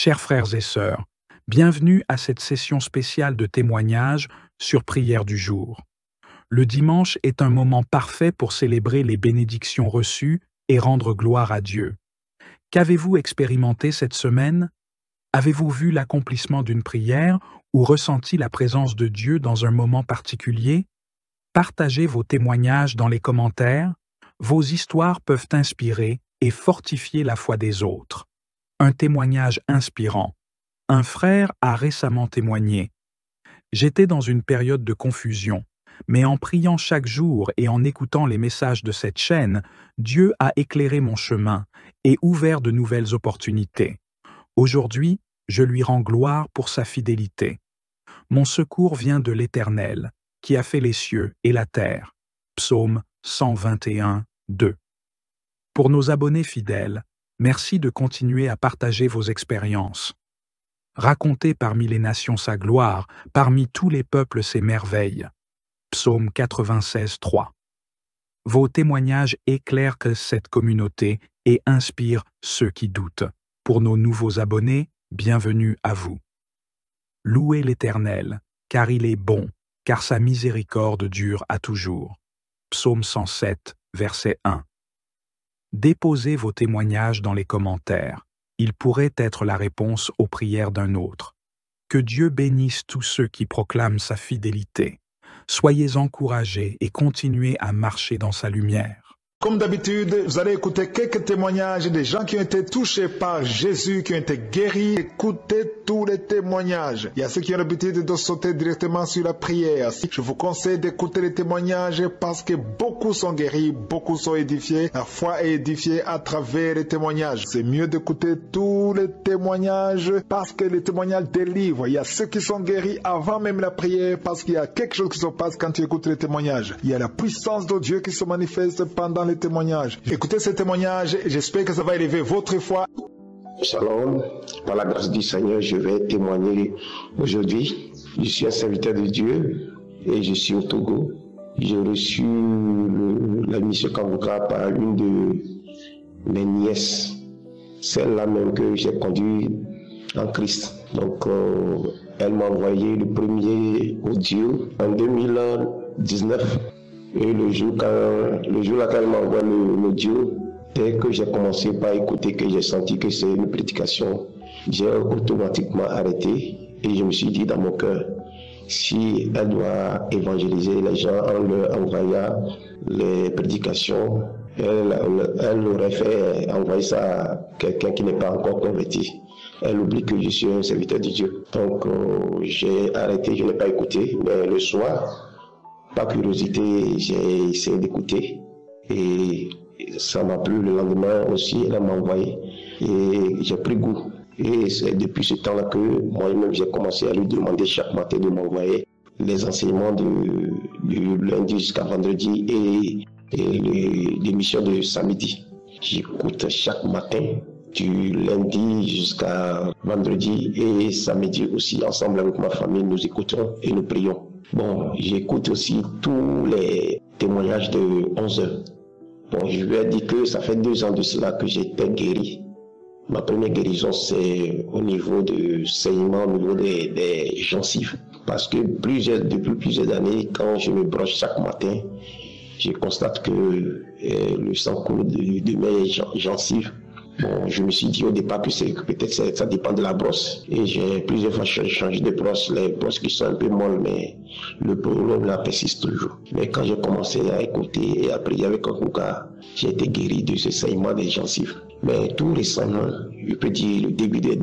Chers frères et sœurs, bienvenue à cette session spéciale de témoignages sur Prière du jour. Le dimanche est un moment parfait pour célébrer les bénédictions reçues et rendre gloire à Dieu. Qu'avez-vous expérimenté cette semaine? Avez-vous vu l'accomplissement d'une prière ou ressenti la présence de Dieu dans un moment particulier? Partagez vos témoignages dans les commentaires. Vos histoires peuvent inspirer et fortifier la foi des autres. Un témoignage inspirant. Un frère a récemment témoigné. J'étais dans une période de confusion, mais en priant chaque jour et en écoutant les messages de cette chaîne, Dieu a éclairé mon chemin et ouvert de nouvelles opportunités. Aujourd'hui, je lui rends gloire pour sa fidélité. Mon secours vient de l'Éternel, qui a fait les cieux et la terre. Psaume 121, 2. Pour nos abonnés fidèles, merci de continuer à partager vos expériences. Racontez parmi les nations sa gloire, parmi tous les peuples ses merveilles. Psaume 96, 3. Vos témoignages éclairent cette communauté et inspirent ceux qui doutent. Pour nos nouveaux abonnés, bienvenue à vous. Louez l'Éternel, car il est bon, car sa miséricorde dure à toujours. Psaume 107, verset 1. Déposez vos témoignages dans les commentaires. Ils pourraient être la réponse aux prières d'un autre. Que Dieu bénisse tous ceux qui proclament sa fidélité. Soyez encouragés et continuez à marcher dans sa lumière. Comme d'habitude, vous allez écouter quelques témoignages des gens qui ont été touchés par Jésus, qui ont été guéris. Écoutez tous les témoignages. Il y a ceux qui ont l'habitude de sauter directement sur la prière. Je vous conseille d'écouter les témoignages parce que beaucoup sont guéris, beaucoup sont édifiés. La foi est édifiée à travers les témoignages. C'est mieux d'écouter tous les témoignages parce que les témoignages délivrent. Il y a ceux qui sont guéris avant même la prière parce qu'il y a quelque chose qui se passe quand tu écoutes les témoignages. Il y a la puissance de Dieu qui se manifeste pendant les témoignages. Écoutez ces témoignages, j'espère que ça va élever votre foi. Shalom, par la grâce du Seigneur, je vais témoigner aujourd'hui. Je suis un serviteur de Dieu et je suis au Togo. J'ai reçu la mission Kanguka par une de mes nièces, celle-là même que j'ai conduite en Christ. Donc, elle m'a envoyé le premier audio en 2019. Et le jour là qu'elle m'envoie l'audio, dès que j'ai commencé par écouter, que j'ai senti que c'est une prédication, j'ai automatiquement arrêté et je me suis dit dans mon cœur, si elle doit évangéliser les gens en leur envoyant les prédications, elle aurait fait envoyer ça à quelqu'un qui n'est pas encore converti. Elle oublie que je suis un serviteur de Dieu. Donc j'ai arrêté, je n'ai pas écouté, mais le soir, par curiosité, j'ai essayé d'écouter et ça m'a plu. Le lendemain aussi, elle m'a envoyé et j'ai pris goût. Et c'est depuis ce temps-là que moi-même j'ai commencé à lui demander chaque matin de m'envoyer les enseignements du lundi jusqu'à vendredi et l'émission de samedi. J'écoute chaque matin du lundi jusqu'à vendredi et samedi aussi. Ensemble avec ma famille, nous écoutons et nous prions. Bon, j'écoute aussi tous les témoignages de 11 heures. Bon, je lui ai dit que ça fait 2 ans de cela que j'étais guéri. Ma première guérison, c'est au niveau de saignement, au niveau des gencives. Parce que depuis plusieurs années, quand je me brosse chaque matin, je constate que le sang coule de mes gencives. Bon, je me suis dit au départ que peut-être ça dépend de la brosse. Et j'ai plusieurs fois changé de brosse, les brosses qui sont un peu molles, mais le problème là persiste toujours. Mais quand j'ai commencé à écouter et à prier avec Kanguka, j'ai été guéri de ce saignement des gencives. Mais tout récemment, je peux dire le début de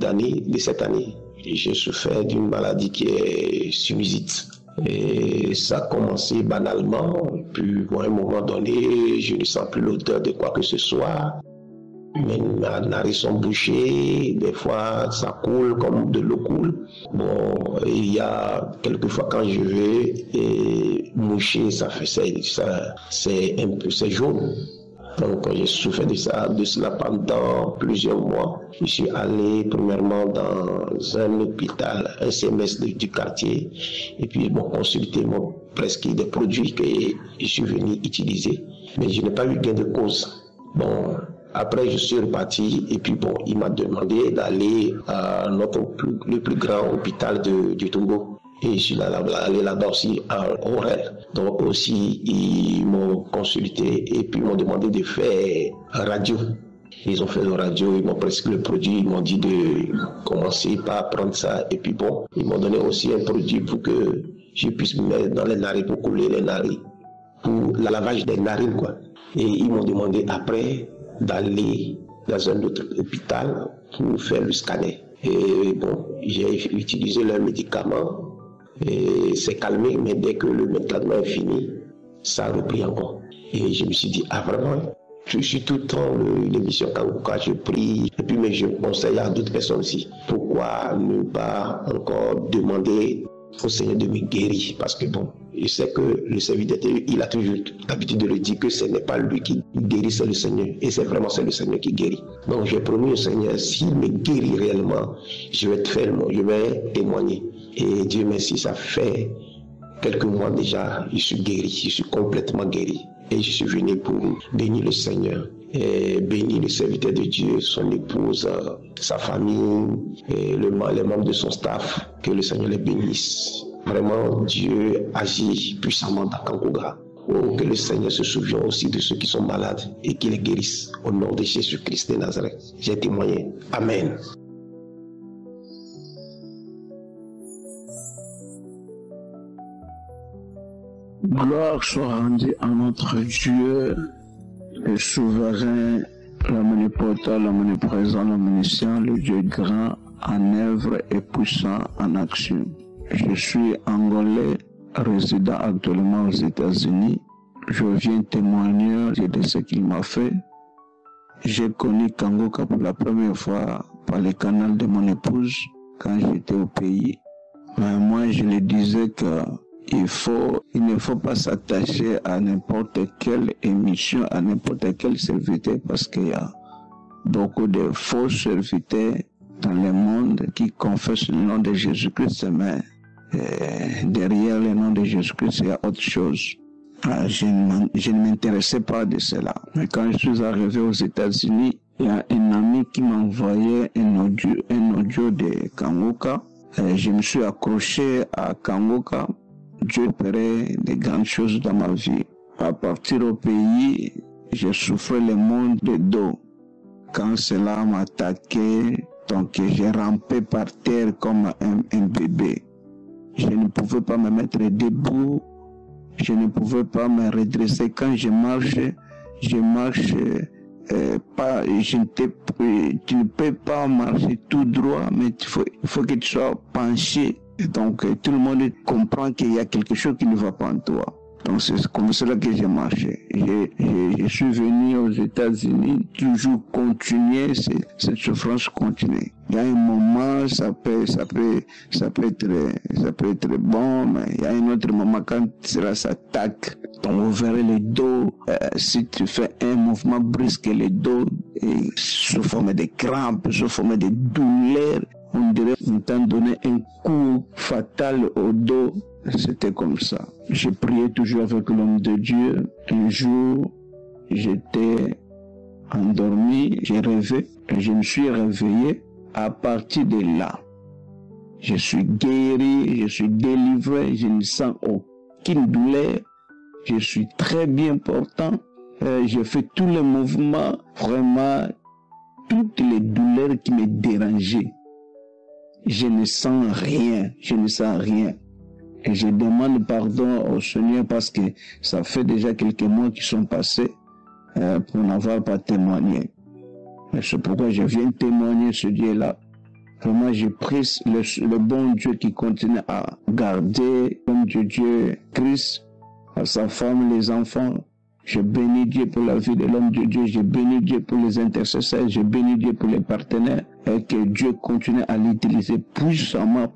cette année, j'ai souffert d'une maladie qui est sinusite. Et ça a commencé banalement, puis à un moment donné, je ne sens plus l'odeur de quoi que ce soit. Mes narines sont bouchées, des fois ça coule comme de l'eau coule. Bon, il y a quelques fois quand je vais moucher, c'est jaune. Donc j'ai souffert de cela pendant plusieurs mois. Je suis allé premièrement dans un hôpital, un semestre du quartier, et puis ils m'ont consulté, ils m'ont prescrit des produits que je suis venu utiliser. Mais je n'ai pas eu gain de cause. Bon, Après, je suis reparti et puis bon, il m'a demandé d'aller à le plus grand hôpital du Togo. Et je suis allé là-bas aussi à Orel. Donc aussi, ils m'ont consulté et puis ils m'ont demandé de faire radio. Ils ont fait le radio, ils m'ont prescrit le produit, ils m'ont dit de commencer par prendre ça. Et puis bon, ils m'ont donné aussi un produit pour que je puisse me mettre dans les narines pour couler les narines, pour le lavage des narines, quoi. Et ils m'ont demandé après d'aller dans un autre hôpital pour faire le scanner. Et bon, j'ai utilisé leurs médicaments et c'est calmé, mais dès que le médicament est fini, ça a repris encore. Et je me suis dit, ah vraiment, je suis tout le temps l'émission Kangoka, je prie, et puis mais je conseille à d'autres personnes aussi. Pourquoi ne pas encore demander au Seigneur de me guérir? Parce que bon, je sais que le serviteur, il a toujours l'habitude de le dire que ce n'est pas lui qui guérit, c'est le Seigneur. Et c'est vraiment le Seigneur qui guérit. Donc j'ai promis au Seigneur, s'il me guérit réellement, je vais je vais témoigner. Et Dieu merci, ça fait quelques mois déjà, je suis guéri, je suis complètement guéri. Et je suis venu pour bénir le Seigneur et bénir le serviteur de Dieu, son épouse, sa famille, et les membres de son staff. Que le Seigneur les bénisse. Vraiment, Dieu agit puissamment dans Kangoka. Oh, que le Seigneur se souvienne aussi de ceux qui sont malades et qu'il les guérisse. Au nom de Jésus-Christ de Nazareth, j'ai témoigné. Amen. Gloire soit rendue à notre Dieu, le souverain, l'omnipotent, l'omniprésent, l'omniscient, le Dieu grand, en œuvre et puissant en action. Je suis angolais, résident actuellement aux États-Unis. Je viens témoigner de ce qu'il m'a fait. J'ai connu Kangoka pour la première fois par le canal de mon épouse quand j'étais au pays. Mais moi, je lui disais que il ne faut pas s'attacher à n'importe quelle émission, à n'importe quel serviteur, parce qu'il y a beaucoup de faux serviteurs dans le monde qui confessent le nom de Jésus-Christ, mais derrière le nom de Jésus-Christ, il y a autre chose. Je ne m'intéressais pas de cela. Mais quand je suis arrivé aux États-Unis, il y a un ami qui m'a envoyé un audio de Kangoka. Je me suis accroché à Kangoka. Dieu ferait de grandes choses dans ma vie. À partir au pays, je souffrais le monde de dos. Quand cela m'attaquait, donc j'ai rampé par terre comme un bébé. Je ne pouvais pas me mettre debout. Je ne pouvais pas me redresser. Quand je marche pas. Tu ne peux pas marcher tout droit, mais il faut que tu sois penché. Donc tout le monde comprend qu'il y a quelque chose qui ne va pas en toi. Donc c'est comme cela que j'ai marché. Je suis venu aux États-Unis, toujours continuer, cette souffrance continue. Il y a un moment, ça peut être bon, mais il y a un autre moment quand cela s'attaque. Donc vous verrez le dos, si tu fais un mouvement brusque, le dos est sous forme de crampes, sous forme de douleurs. On dirait qu'on t'a donné un coup fatal au dos. C'était comme ça. Je priais toujours avec l'homme de Dieu. Un jour, j'étais endormi, j'ai rêvé, et je me suis réveillé. À partir de là, je suis guéri, je suis délivré, je ne sens aucune douleur. Je suis très bien portant. Je fais tous les mouvements, vraiment, toutes les douleurs qui me dérangeaient. Je ne sens rien, Et je demande pardon au Seigneur parce que ça fait déjà quelques mois qui sont passés pour n'avoir pas témoigné. Et c'est pourquoi je viens témoigner ce Dieu-là. Vraiment, je prie le bon Dieu qui continue à garder l'homme de Dieu, Christ, à sa femme, les enfants. Je bénis Dieu pour la vie de l'homme de Dieu. Je bénis Dieu pour les intercesseurs. Je bénis Dieu pour les partenaires. Et que Dieu continue à l'utiliser puissamment.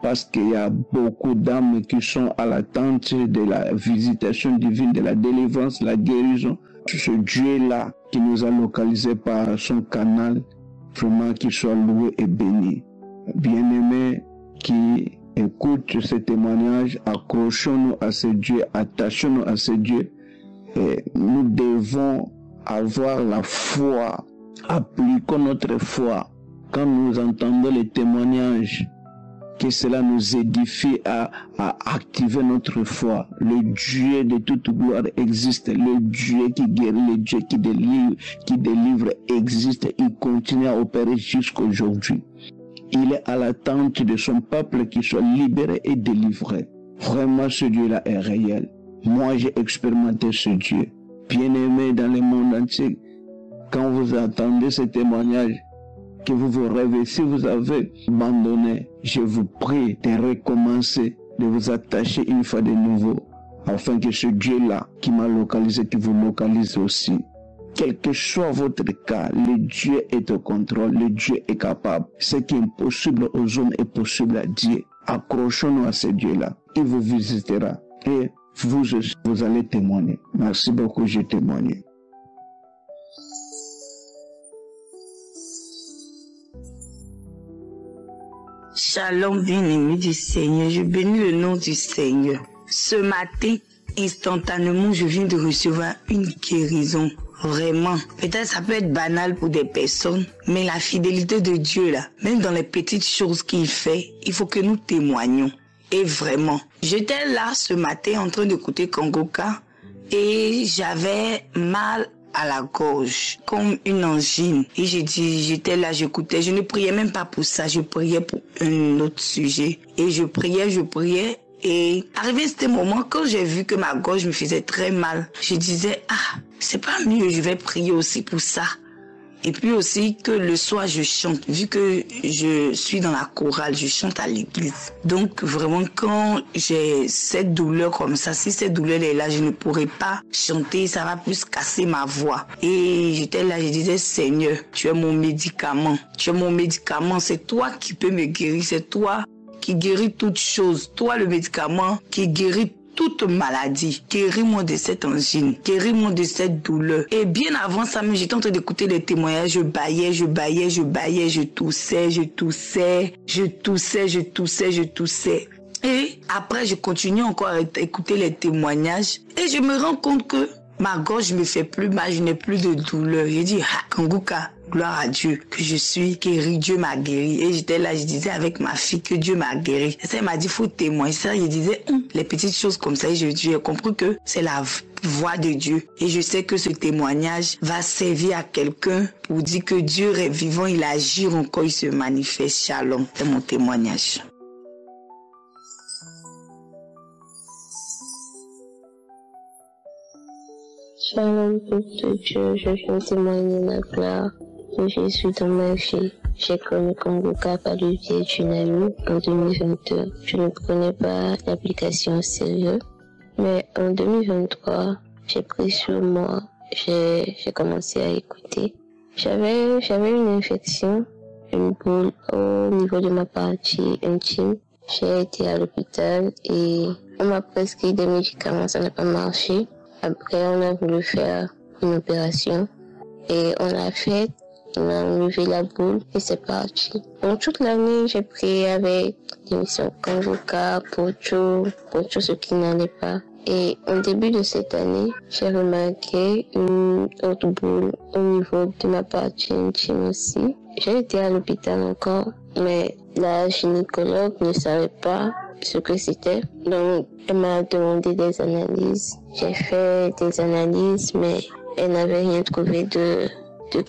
Parce qu'il y a beaucoup d'âmes qui sont à l'attente de la visitation divine, de la délivrance, la guérison. Ce Dieu-là qui nous a localisés par son canal, vraiment qu'il soit loué et béni. Bien-aimés qui écoute ce témoignage, accrochons-nous à ce Dieu, attachons-nous à ce Dieu. Et nous devons avoir la foi. Appliquons notre foi. Quand nous entendons les témoignages, que cela nous édifie à activer notre foi. Le Dieu de toute gloire existe. Le Dieu qui guérit, le Dieu qui délivre existe. Il continue à opérer jusqu'aujourd'hui. Il est à l'attente de son peuple qui soit libéré et délivré. Vraiment, ce Dieu-là est réel. Moi, j'ai expérimenté ce Dieu. Bien-aimé dans le monde entier, quand vous entendez ces témoignages, que vous vous rêvez, si vous avez abandonné, je vous prie de recommencer, de vous attacher une fois de nouveau, afin que ce Dieu-là qui m'a localisé, qui vous localise aussi. Quel que soit votre cas, le Dieu est au contrôle, le Dieu est capable. Ce qui est impossible aux hommes est possible à Dieu. Accrochons-nous à ce Dieu-là. Il vous visitera et vous allez témoigner. Merci beaucoup, j'ai témoigné. Shalom, bien-aimé du Seigneur, je bénis le nom du Seigneur. Ce matin, instantanément, je viens de recevoir une guérison. Vraiment. Peut-être ça peut être banal pour des personnes, mais la fidélité de Dieu, là, même dans les petites choses qu'il fait, il faut que nous témoignions. Et vraiment, j'étais là ce matin en train d'écouter Kongoka et j'avais mal à la gorge, comme une angine. Et j'étais là, j'écoutais. Je ne priais même pas pour ça, je priais pour un autre sujet. Et je priais. Et arrivé ce moment, quand j'ai vu que ma gorge me faisait très mal, je disais, c'est pas mieux, je vais prier aussi pour ça. Et puis aussi que le soir je chante, vu que je suis dans la chorale, je chante à l'église. Donc vraiment quand j'ai cette douleur comme ça, si cette douleur est là, je ne pourrai pas chanter, ça va plus casser ma voix. Et j'étais là, je disais, Seigneur, tu es mon médicament. Tu es mon médicament, c'est toi qui peux me guérir, c'est toi qui guéris toutes choses. Toi le médicament qui guérit toute maladie, guéris-moi de cette angine, guéris-moi de cette douleur. Et bien avant ça, j'étais en train d'écouter les témoignages, je baillais, je toussais. Et après, je continue encore à écouter les témoignages et je me rends compte que ma gorge me fait plus mal, je n'ai plus de douleur. J'ai dit, Kongoka, gloire à Dieu, que je suis guéri, Dieu m'a guéri. Et j'étais là, je disais avec ma fille que Dieu m'a guéri. Et ça, elle m'a dit, faut témoigner. Ça, je disais, les petites choses comme ça. Et j'ai compris que c'est la voix de Dieu. Et je sais que ce témoignage va servir à quelqu'un pour dire que Dieu est vivant, il agit encore, il se manifeste. Shalom, c'est mon témoignage. Shalom, peuple de Dieu, je viens témoigner la gloire de Jésus dans ma vie. J'ai connu Kongoka par le biais d'une amie en 2022. Je ne prenais pas l'application au sérieux, mais en 2023, j'ai pris sur moi, j'ai commencé à écouter. J'avais une infection, une boule au niveau de ma partie intime. J'ai été à l'hôpital et on m'a prescrit des médicaments, ça n'a pas marché. Après, on a voulu faire une opération et on l'a fait, on a enlevé la boule et c'est parti. Donc toute l'année, j'ai prié avec l'émission Kongoka pour tout ce qui n'allait pas. Et au début de cette année, j'ai remarqué une autre boule au niveau de ma partie intime aussi. J'ai été à l'hôpital encore, mais la gynécologue ne savait pas ce que c'était. Donc, elle m'a demandé des analyses. J'ai fait des analyses, mais elle n'avait rien trouvé de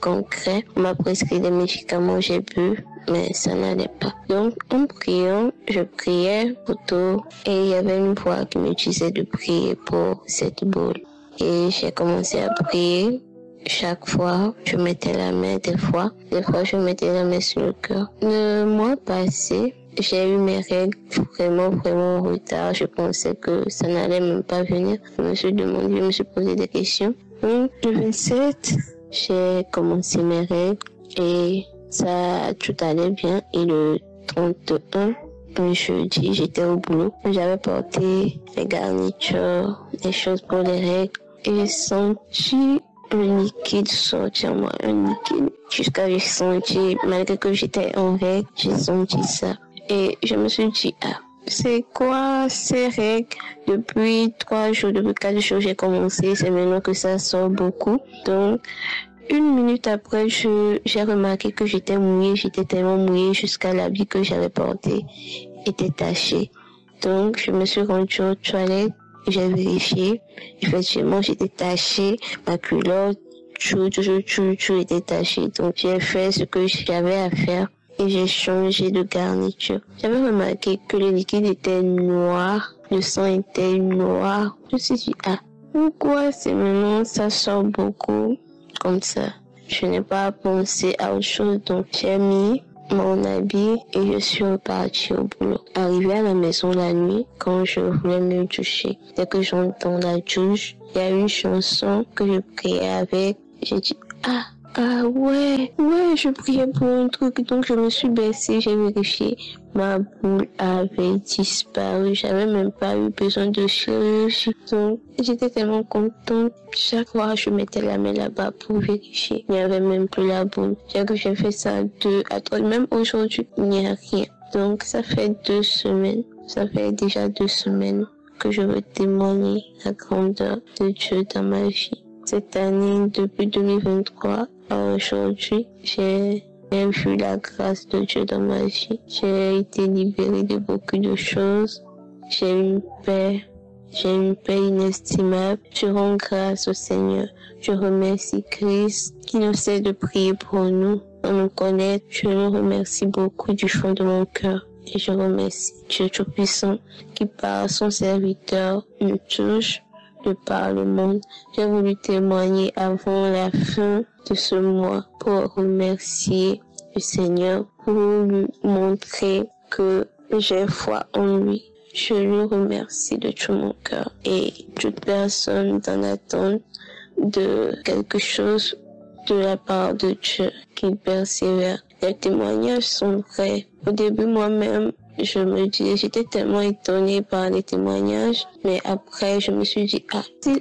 concret. On m'a prescrit des médicaments, j'ai bu, mais ça n'allait pas. Donc, en priant, je priais pour tout et il y avait une voix qui me disait de prier pour cette boule. Et j'ai commencé à prier. Chaque fois, je mettais la main, des fois, je mettais la main sur le cœur. Le mois passé, j'ai eu mes règles vraiment en retard. Je pensais que ça n'allait même pas venir. Je me suis posé des questions. Donc, le 27, j'ai commencé mes règles et ça, tout allait bien. Et le 31, le jeudi, j'étais au boulot. J'avais porté les garnitures, les choses pour les règles. Et j'ai senti le liquide sortir moi, un liquide. Jusqu'à j'ai senti, malgré que j'étais en règle, j'ai senti ça. Et je me suis dit, C'est quoi ces règles? Depuis 3 jours, depuis 4 jours, j'ai commencé. C'est maintenant que ça sort beaucoup. Donc, 1 minute après, j'ai remarqué que j'étais mouillée. J'étais tellement mouillée jusqu'à l'habit que j'avais porté était taché. Donc, je me suis rendue aux toilettes. J'ai vérifié. Effectivement, j'étais tachée. Ma culotte, tout était taché. Donc, j'ai fait ce que j'avais à faire. Et j'ai changé de garniture. J'avais remarqué que le liquide était noir, le sang était noir. Je me suis dit, pourquoi c'est maintenant ça sort beaucoup comme ça? Je n'ai pas pensé à autre chose, donc j'ai mis mon habit et je suis repartie au boulot. Arrivé à la maison la nuit, quand je voulais me doucher, dès que j'entends la douche, il y a une chanson que je priais avec. J'ai dit, ouais, je priais pour un truc, donc je me suis baissée, j'ai vérifié, ma boule avait disparu, j'avais même pas eu besoin de chirurgie, donc j'étais tellement contente. Chaque fois, je mettais la main là-bas pour vérifier, il n'y avait même plus la boule. J'ai fait ça 2 à 3, même aujourd'hui, il n'y a rien. Donc ça fait 2 semaines, ça fait déjà 2 semaines que je veux témoigner la grandeur de Dieu dans ma vie. Cette année, depuis 2023 à aujourd'hui, j'ai vu la grâce de Dieu dans ma vie. J'ai été libérée de beaucoup de choses. J'ai une paix inestimable. Je rends grâce au Seigneur. Je remercie Christ qui nous sait de prier pour nous. On nous connaît. Je le remercie beaucoup du fond de mon cœur. Et je remercie Dieu Tout-Puissant qui par son serviteur nous touche de par le monde. J'ai voulu témoigner avant la fin de ce mois pour remercier le Seigneur, pour lui montrer que j'ai foi en lui. Je lui remercie de tout mon cœur et toute personne en attente de quelque chose de la part de Dieu qui persévère. Les témoignages sont vrais. Au début, moi-même, je me disais, j'étais tellement étonnée par les témoignages, mais après, je me suis dit,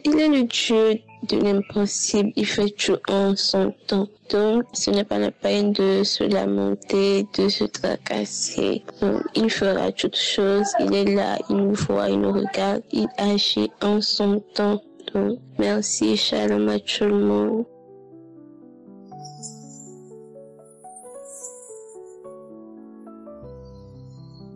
il est le Dieu de l'impossible, il fait tout en son temps. Donc, ce n'est pas la peine de se lamenter, de se tracasser. Donc, il fera toutes choses, il est là, il nous voit, il nous regarde, il agit en son temps. Donc, merci, shalom à tout le monde.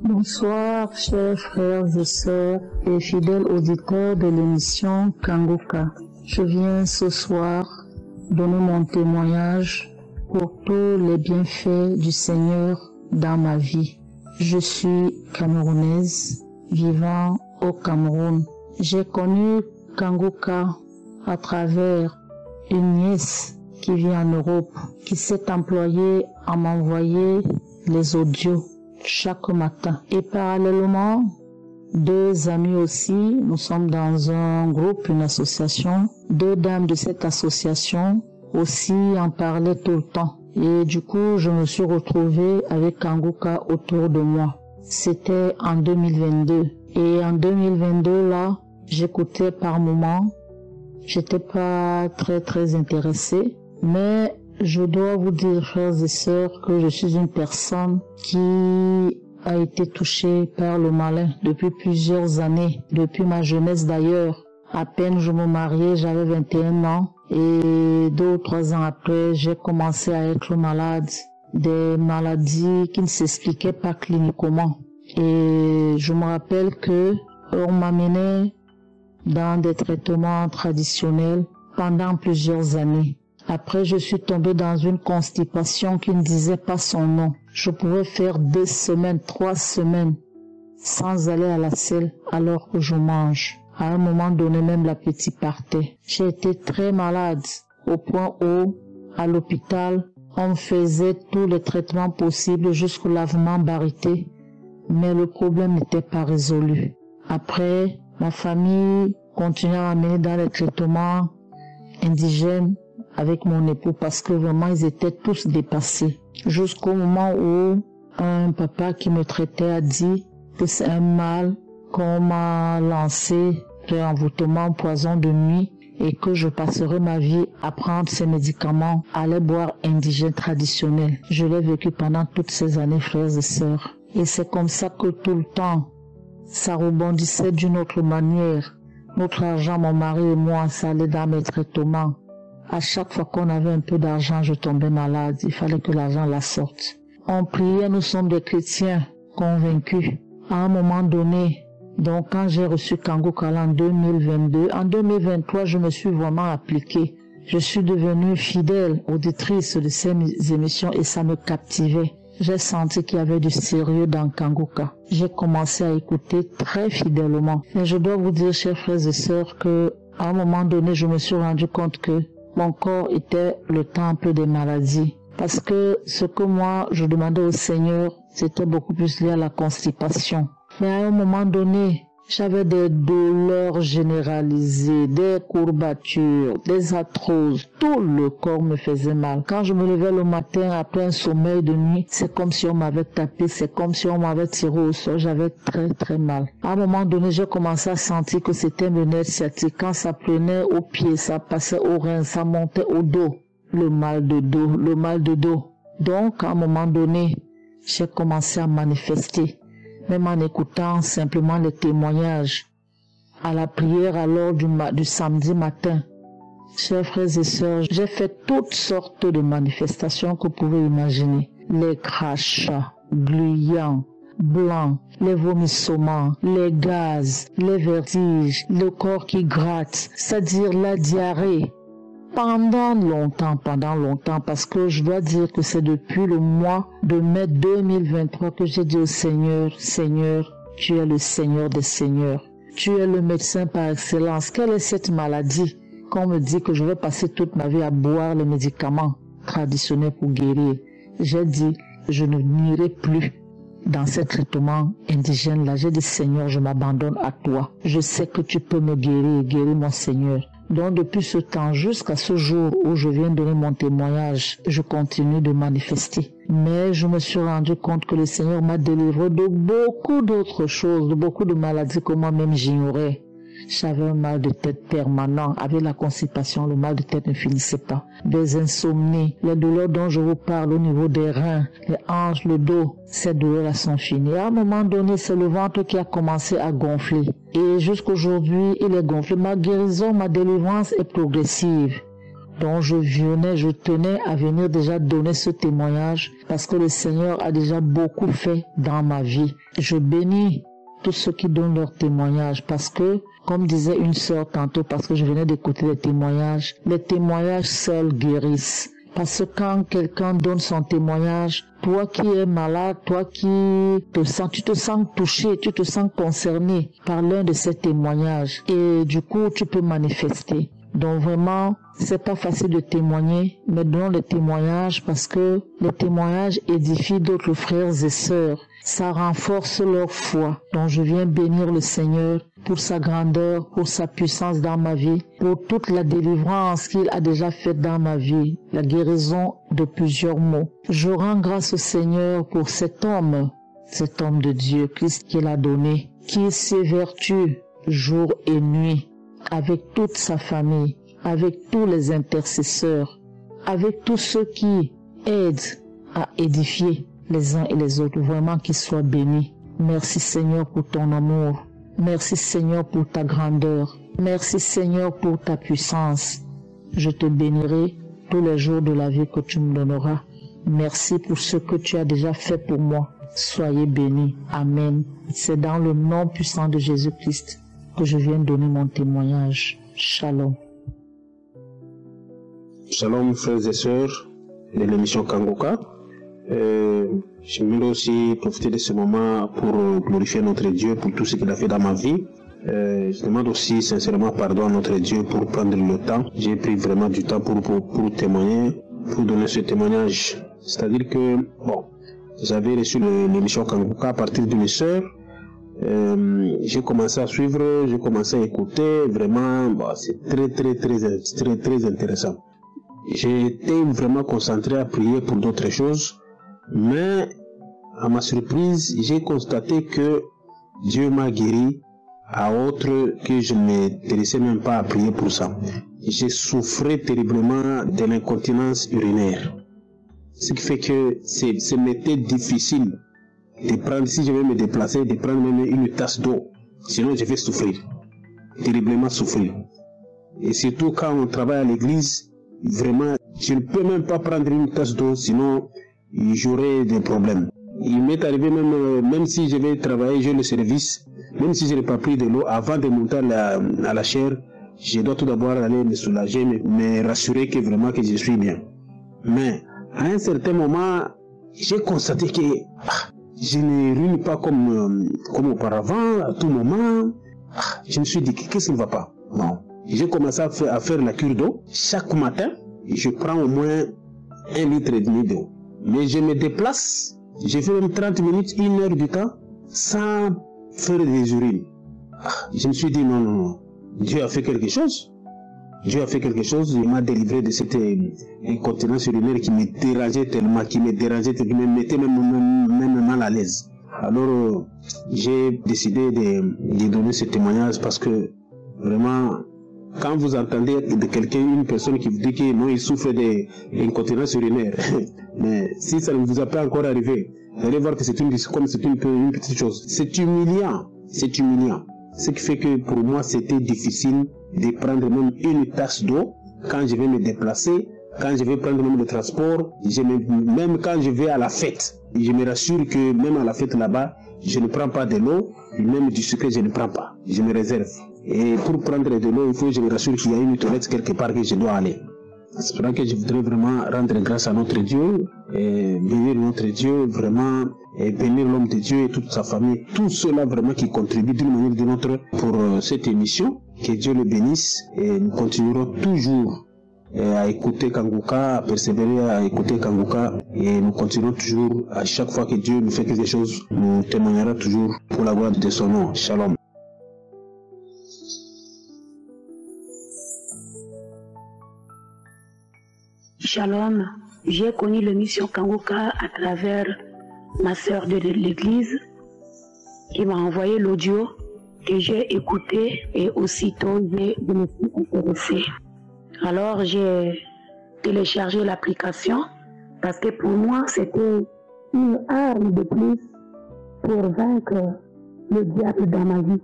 Bonsoir, chers frères et sœurs et fidèles auditeurs de l'émission Kangoka. Je viens ce soir donner mon témoignage pour tous les bienfaits du Seigneur dans ma vie. Je suis camerounaise, vivant au Cameroun. J'ai connu Kangoka à travers une nièce qui vit en Europe, qui s'est employée à m'envoyer les audios chaque matin. Et parallèlement, 2 amis aussi, nous sommes dans un groupe, une association. 2 dames de cette association aussi en parlaient tout le temps. Et du coup, je me suis retrouvée avec Kangoka autour de moi. C'était en 2022. Et en 2022, là, j'écoutais par moments. J'étais pas très intéressée. Mais je dois vous dire, frères et sœurs, que je suis une personne qui a été touchée par le malin depuis plusieurs années, depuis ma jeunesse d'ailleurs. À peine je me mariais, j'avais 21 ans et 2 ou 3 ans après, j'ai commencé à être malade. Des maladies qui ne s'expliquaient pas cliniquement. Et je me rappelle que on m'amenait dans des traitements traditionnels pendant plusieurs années. Après, je suis tombée dans une constipation qui ne disait pas son nom. Je pouvais faire 2 semaines, 3 semaines sans aller à la selle alors que je mange. À un moment donné, même l'appétit partait. J'ai été très malade au point où, à l'hôpital, on faisait tous les traitements possibles jusqu'au lavement barité, mais le problème n'était pas résolu. Après, ma famille continuait à m'amener dans les traitements indigènes avec mon époux parce que vraiment ils étaient tous dépassés. Jusqu'au moment où un papa qui me traitait a dit que c'est un mal qu'on m'a lancé, réenvoûtement, poison de nuit, et que je passerai ma vie à prendre ces médicaments, à aller boire indigène traditionnel. Je l'ai vécu pendant toutes ces années, frères et sœurs. Et c'est comme ça que tout le temps, ça rebondissait d'une autre manière. Notre argent, mon mari et moi, ça allait dans mes traitements. À chaque fois qu'on avait un peu d'argent, je tombais malade. Il fallait que l'argent la sorte. On priait, nous sommes des chrétiens convaincus. À un moment donné, donc quand j'ai reçu Kangoka en 2022, en 2023, je me suis vraiment appliquée. Je suis devenue fidèle auditrice de ces émissions et ça me captivait. J'ai senti qu'il y avait du sérieux dans Kangoka. J'ai commencé à écouter très fidèlement. Et je dois vous dire, chers frères et sœurs, que à un moment donné, je me suis rendu compte que mon corps était le temple des maladies. Parce que ce que moi, je demandais au Seigneur, c'était beaucoup plus lié à la constipation. Mais à un moment donné, j'avais des douleurs généralisées, des courbatures, des arthroses. Tout le corps me faisait mal. Quand je me levais le matin après un sommeil de nuit, c'est comme si on m'avait tapé, c'est comme si on m'avait tiré au sol. J'avais très très mal. À un moment donné, j'ai commencé à sentir que c'était le nerf sciatique. Quand ça prenait aux pieds, ça passait aux reins, ça montait au dos. Le mal de dos. Donc, à un moment donné, j'ai commencé à manifester. Même en écoutant simplement les témoignages à la prière à l'heure du samedi matin. Chers frères et sœurs, j'ai fait toutes sortes de manifestations que vous pouvez imaginer. Les crachats, gluants, blancs, les vomissements, les gaz, les vertiges, le corps qui gratte, c'est-à-dire la diarrhée. Pendant longtemps, parce que je dois dire que c'est depuis le mois de mai 2023 que j'ai dit au Seigneur, Seigneur, tu es le Seigneur des Seigneurs. Tu es le médecin par excellence. Quelle est cette maladie qu'on me dit que je vais passer toute ma vie à boire les médicaments traditionnels pour guérir? J'ai dit, je ne n'irai plus dans ces traitements indigènes-là. J'ai dit, Seigneur, je m'abandonne à toi. Je sais que tu peux me guérir mon Seigneur. Donc depuis ce temps jusqu'à ce jour où je viens donner mon témoignage, je continue de manifester. Mais je me suis rendu compte que le Seigneur m'a délivré de beaucoup d'autres choses, de beaucoup de maladies que moi-même j'ignorais. J'avais un mal de tête permanent. Avec la constipation, le mal de tête ne finissait pas. Des insomnies, les douleurs dont je vous parle au niveau des reins, les hanches, le dos, ces douleurs-là sont finies. À un moment donné, c'est le ventre qui a commencé à gonfler. Et jusqu'aujourd'hui, il est gonflé. Ma guérison, ma délivrance est progressive. Donc je tenais à venir déjà donner ce témoignage parce que le Seigneur a déjà beaucoup fait dans ma vie. Je bénis tous ceux qui donnent leur témoignage parce que, comme disait une sœur tantôt, parce que je venais d'écouter les témoignages seuls guérissent. Parce que quand quelqu'un donne son témoignage, toi qui es malade, toi qui tu te sens touché, tu te sens concerné par l'un de ces témoignages. Et du coup, tu peux manifester. Donc vraiment, c'est pas facile de témoigner, mais donnons les témoignages parce que les témoignages édifient d'autres frères et sœurs. Ça renforce leur foi. Donc je viens bénir le Seigneur pour sa grandeur, pour sa puissance dans ma vie, pour toute la délivrance qu'il a déjà faite dans ma vie, la guérison de plusieurs maux. Je rends grâce au Seigneur pour cet homme de Dieu, Christ qu'il a donné, qui s'évertue jour et nuit, avec toute sa famille, avec tous les intercesseurs, avec tous ceux qui aident à édifier les uns et les autres, vraiment qu'ils soient bénis. Merci Seigneur pour ton amour. Merci Seigneur pour ta grandeur. Merci Seigneur pour ta puissance. Je te bénirai tous les jours de la vie que tu me donneras. Merci pour ce que tu as déjà fait pour moi. Soyez bénis. Amen. C'est dans le nom puissant de Jésus-Christ que je viens donner mon témoignage. Shalom. Shalom frères et sœurs de l'émission Kangoka. Je voulais aussi profiter de ce moment pour glorifier notre Dieu pour tout ce qu'il a fait dans ma vie. Je demande aussi sincèrement pardon à notre Dieu pour prendre le temps. J'ai pris vraiment du temps pour témoigner, pour donner ce témoignage. C'est-à-dire que, j'avais reçu l'émission Kangoka à partir de mes sœurs. J'ai commencé à suivre, j'ai commencé à écouter. Vraiment, c'est très intéressant. J'ai été vraiment concentré à prier pour d'autres choses. Mais, à ma surprise, j'ai constaté que Dieu m'a guéri à autre que je ne m'intéressais même pas à prier pour ça. J'ai souffert terriblement de l'incontinence urinaire. Ce qui fait que m'était difficile de prendre, si je vais me déplacer, de prendre même une tasse d'eau. Sinon, je vais souffrir, terriblement souffrir. Et surtout quand on travaille à l'église, vraiment, je ne peux même pas prendre une tasse d'eau, sinon j'aurai des problèmes. Il m'est arrivé même si je vais travailler, j'ai le service, même si je n'ai pas pris de l'eau, avant de monter à la chaire, je dois tout d'abord aller me soulager, me rassurer que vraiment que je suis bien. Mais à un certain moment, j'ai constaté que je ne rune pas comme auparavant, à tout moment. Je me suis dit, qu'est-ce qui ne va pas? Non. J'ai commencé à faire la cure d'eau. Chaque matin, je prends au moins 1,5 litre d'eau. Mais je me déplace, j'ai fait même 30 minutes, 1 heure du temps, sans faire des urines. Je me suis dit, non. Dieu a fait quelque chose. Dieu a fait quelque chose, il m'a délivré de cette incontinence urinaire qui me dérangeait tellement, qui me mettait même mal à l'aise. Alors, j'ai décidé de donner ce témoignage parce que, vraiment, quand vous entendez de quelqu'un, une personne qui vous dit que non, il souffre d'incontinence urinaire, mais si ça ne vous a pas encore arrivé, vous allez voir que c'est une petite chose. C'est humiliant, c'est humiliant. Ce qui fait que pour moi, c'était difficile de prendre même une tasse d'eau quand je vais me déplacer, quand je vais prendre même le transport, même quand je vais à la fête. Je me rassure que même à la fête là-bas, je ne prends pas de l'eau, et même du sucre, je ne prends pas. Je me réserve. Et pour prendre de l'eau, il faut que je me rassure qu'il y a une toilette quelque part que je dois aller. C'est pour ça que je voudrais vraiment rendre grâce à notre Dieu, et bénir notre Dieu, vraiment, et bénir l'homme de Dieu et toute sa famille. Tout cela vraiment qui contribue d'une manière ou d'une autre pour cette émission. Que Dieu le bénisse et nous continuerons toujours à écouter Kanguka, à persévérer à écouter Kanguka et nous continuerons toujours à chaque fois que Dieu nous fait quelque chose, nous témoignerons toujours pour la gloire de son nom. Shalom. Shalom, j'ai connu l'émission Kanguka à travers ma sœur de l'église qui m'a envoyé l'audio que j'ai écouté et aussitôt je me suis intéressée. Alors j'ai téléchargé l'application parce que pour moi c'était une arme de plus pour vaincre le diable dans ma vie.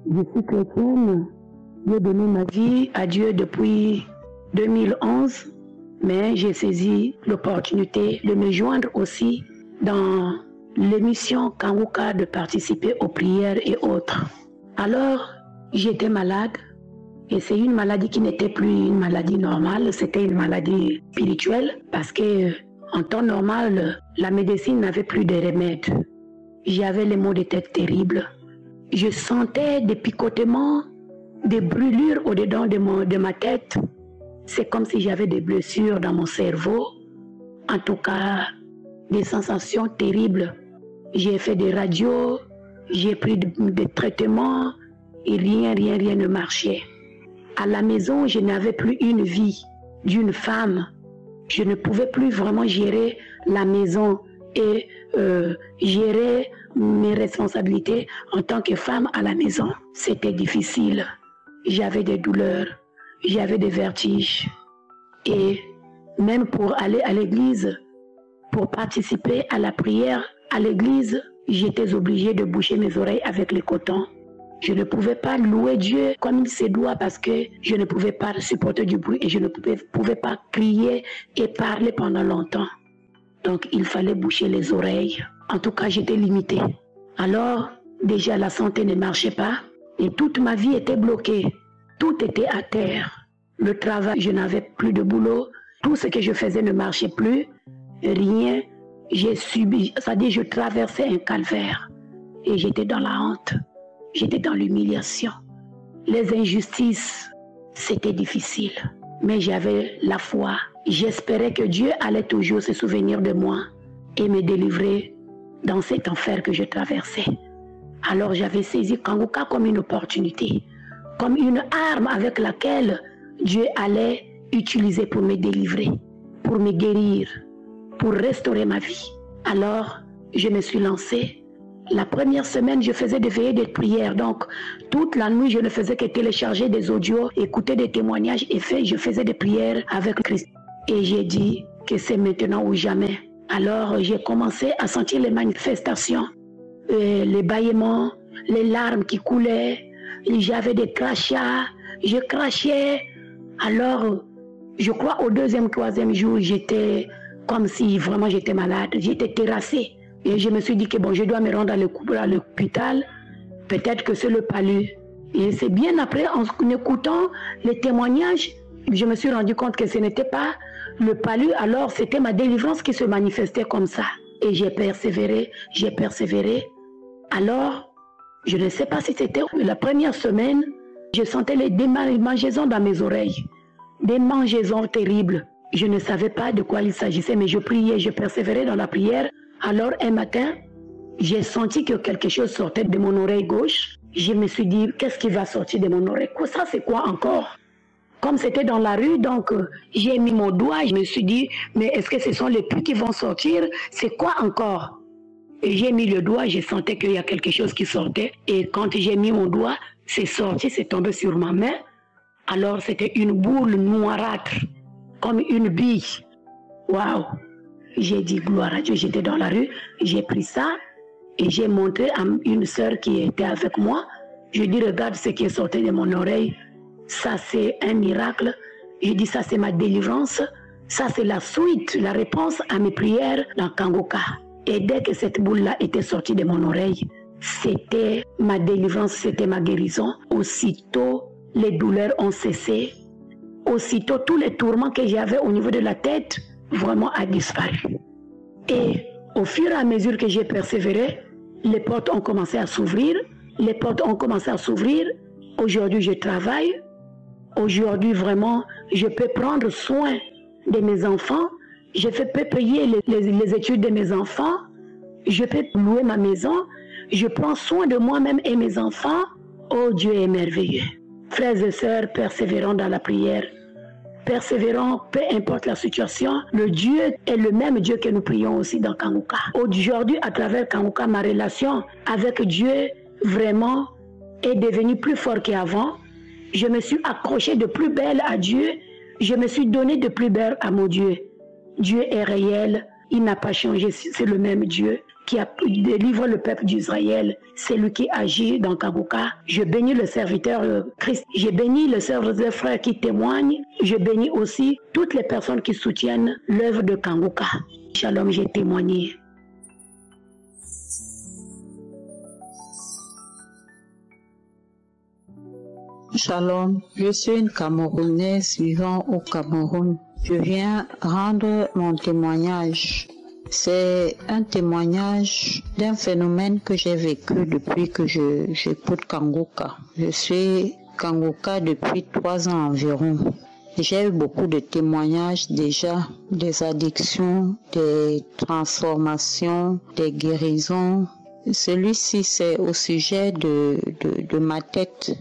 Je suis chrétienne, j'ai donné ma vie à Dieu depuis 2011, mais j'ai saisi l'opportunité de me joindre aussi dans l'émission Kanguka, de participer aux prières et autres. Alors, j'étais malade et c'est une maladie qui n'était plus une maladie normale, c'était une maladie spirituelle parce que en temps normal, la médecine n'avait plus de remèdes. J'avais les maux de tête terribles. Je sentais des picotements, des brûlures au-dedans de ma tête. C'est comme si j'avais des blessures dans mon cerveau. En tout cas, des sensations terribles. J'ai fait des radios, j'ai pris des traitements et rien ne marchait. À la maison, je n'avais plus une vie d'une femme. Je ne pouvais plus vraiment gérer la maison et gérer mes responsabilités en tant que femme à la maison. C'était difficile. J'avais des douleurs, j'avais des vertiges. Et même pour aller à l'église, pour participer à la prière à l'église, j'étais obligée de boucher mes oreilles avec le coton. Je ne pouvais pas louer Dieu comme il se doit parce que je ne pouvais pas supporter du bruit et je ne pouvais pas crier et parler pendant longtemps. Donc il fallait boucher les oreilles. En tout cas, j'étais limitée. Alors, déjà la santé ne marchait pas et toute ma vie était bloquée. Tout était à terre. Le travail, je n'avais plus de boulot. Tout ce que je faisais ne marchait plus. Rien. J'ai subi, c'est-à-dire je traversais un calvaire et j'étais dans la honte. J'étais dans l'humiliation. Les injustices, c'était difficile. Mais j'avais la foi. J'espérais que Dieu allait toujours se souvenir de moi et me délivrer dans cet enfer que je traversais. Alors j'avais saisi Kanguka comme une opportunité, comme une arme avec laquelle Dieu allait utiliser pour me délivrer, pour me guérir, pour restaurer ma vie. Alors, je me suis lancée. La première semaine, je faisais des veillées de prière. Donc, toute la nuit, je ne faisais que télécharger des audios, écouter des témoignages et je faisais des prières avec Christ. Et j'ai dit que c'est maintenant ou jamais. Alors j'ai commencé à sentir les manifestations, les bâillements, les larmes qui coulaient. J'avais des crachats, je crachais. Alors, je crois au 2e, 3e jour, j'étais comme si vraiment j'étais malade. J'étais terrassée. Et je me suis dit que bon, je dois me rendre à l'hôpital. Peut-être que c'est le palu. Et c'est bien après, en écoutant les témoignages, je me suis rendu compte que ce n'était pas le palu. Alors, c'était ma délivrance qui se manifestait comme ça. Et j'ai persévéré, j'ai persévéré. Alors, je ne sais pas si c'était la première semaine, je sentais des mangeaisons dans mes oreilles. Des mangeaisons terribles. Je ne savais pas de quoi il s'agissait, mais je priais, je persévérais dans la prière. Alors, un matin, j'ai senti que quelque chose sortait de mon oreille gauche. Je me suis dit, qu'est-ce qui va sortir de mon oreille? Ça, c'est quoi encore? Comme c'était dans la rue, donc j'ai mis mon doigt. Je me suis dit, mais est-ce que ce sont les pus qui vont sortir? C'est quoi encore? Et j'ai mis le doigt, je sentais qu'il y a quelque chose qui sortait. Et quand j'ai mis mon doigt, c'est sorti, c'est tombé sur ma main. Alors c'était une boule noirâtre, comme une bille. Waouh! J'ai dit gloire à Dieu, j'étais dans la rue, j'ai pris ça et j'ai montré à une sœur qui était avec moi. Je dis, regarde ce qui est sorti de mon oreille. Ça c'est un miracle. Je dis, ça c'est ma délivrance. Ça c'est la suite, la réponse à mes prières dans Kangoka. Et dès que cette boule-là était sortie de mon oreille, c'était ma délivrance, c'était ma guérison. Aussitôt, les douleurs ont cessé. Aussitôt, tous les tourments que j'avais au niveau de la tête, vraiment a disparu. Et au fur et à mesure que j'ai persévéré, les portes ont commencé à s'ouvrir. Les portes ont commencé à s'ouvrir. Aujourd'hui, je travaille. Aujourd'hui, vraiment, je peux prendre soin de mes enfants. Je peux payer les études de mes enfants. Je peux louer ma maison. Je prends soin de moi-même et mes enfants. Oh, Dieu est merveilleux. Frères et sœurs, persévérons dans la prière. Persévérons, peu importe la situation. Le Dieu est le même Dieu que nous prions aussi dans Kangoka. Aujourd'hui, à travers Kangoka, ma relation avec Dieu vraiment est devenue plus forte qu'avant. Je me suis accrochée de plus belle à Dieu. Je me suis donnée de plus belle à mon Dieu. Dieu est réel, il n'a pas changé, c'est le même Dieu qui a délivré le peuple d'Israël. C'est lui qui agit dans Kangoka. Je bénis le serviteur Christ, je bénis le serviteur frère qui témoigne, je bénis aussi toutes les personnes qui soutiennent l'œuvre de Kangoka. Shalom, j'ai témoigné. Shalom, je suis une Camerounaise vivant au Cameroun. Je viens rendre mon témoignage. C'est un témoignage d'un phénomène que j'ai vécu depuis que j'écoute Kangoka. Je suis Kangoka depuis 3 ans environ. J'ai eu beaucoup de témoignages déjà, des addictions, des transformations, des guérisons. Celui-ci, c'est au sujet de ma tête.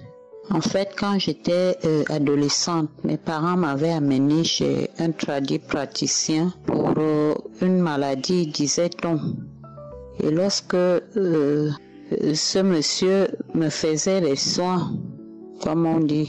En fait, quand j'étais adolescente, mes parents m'avaient amené chez un praticien pour une maladie, disait-on. Et lorsque ce monsieur me faisait les soins, comme on dit,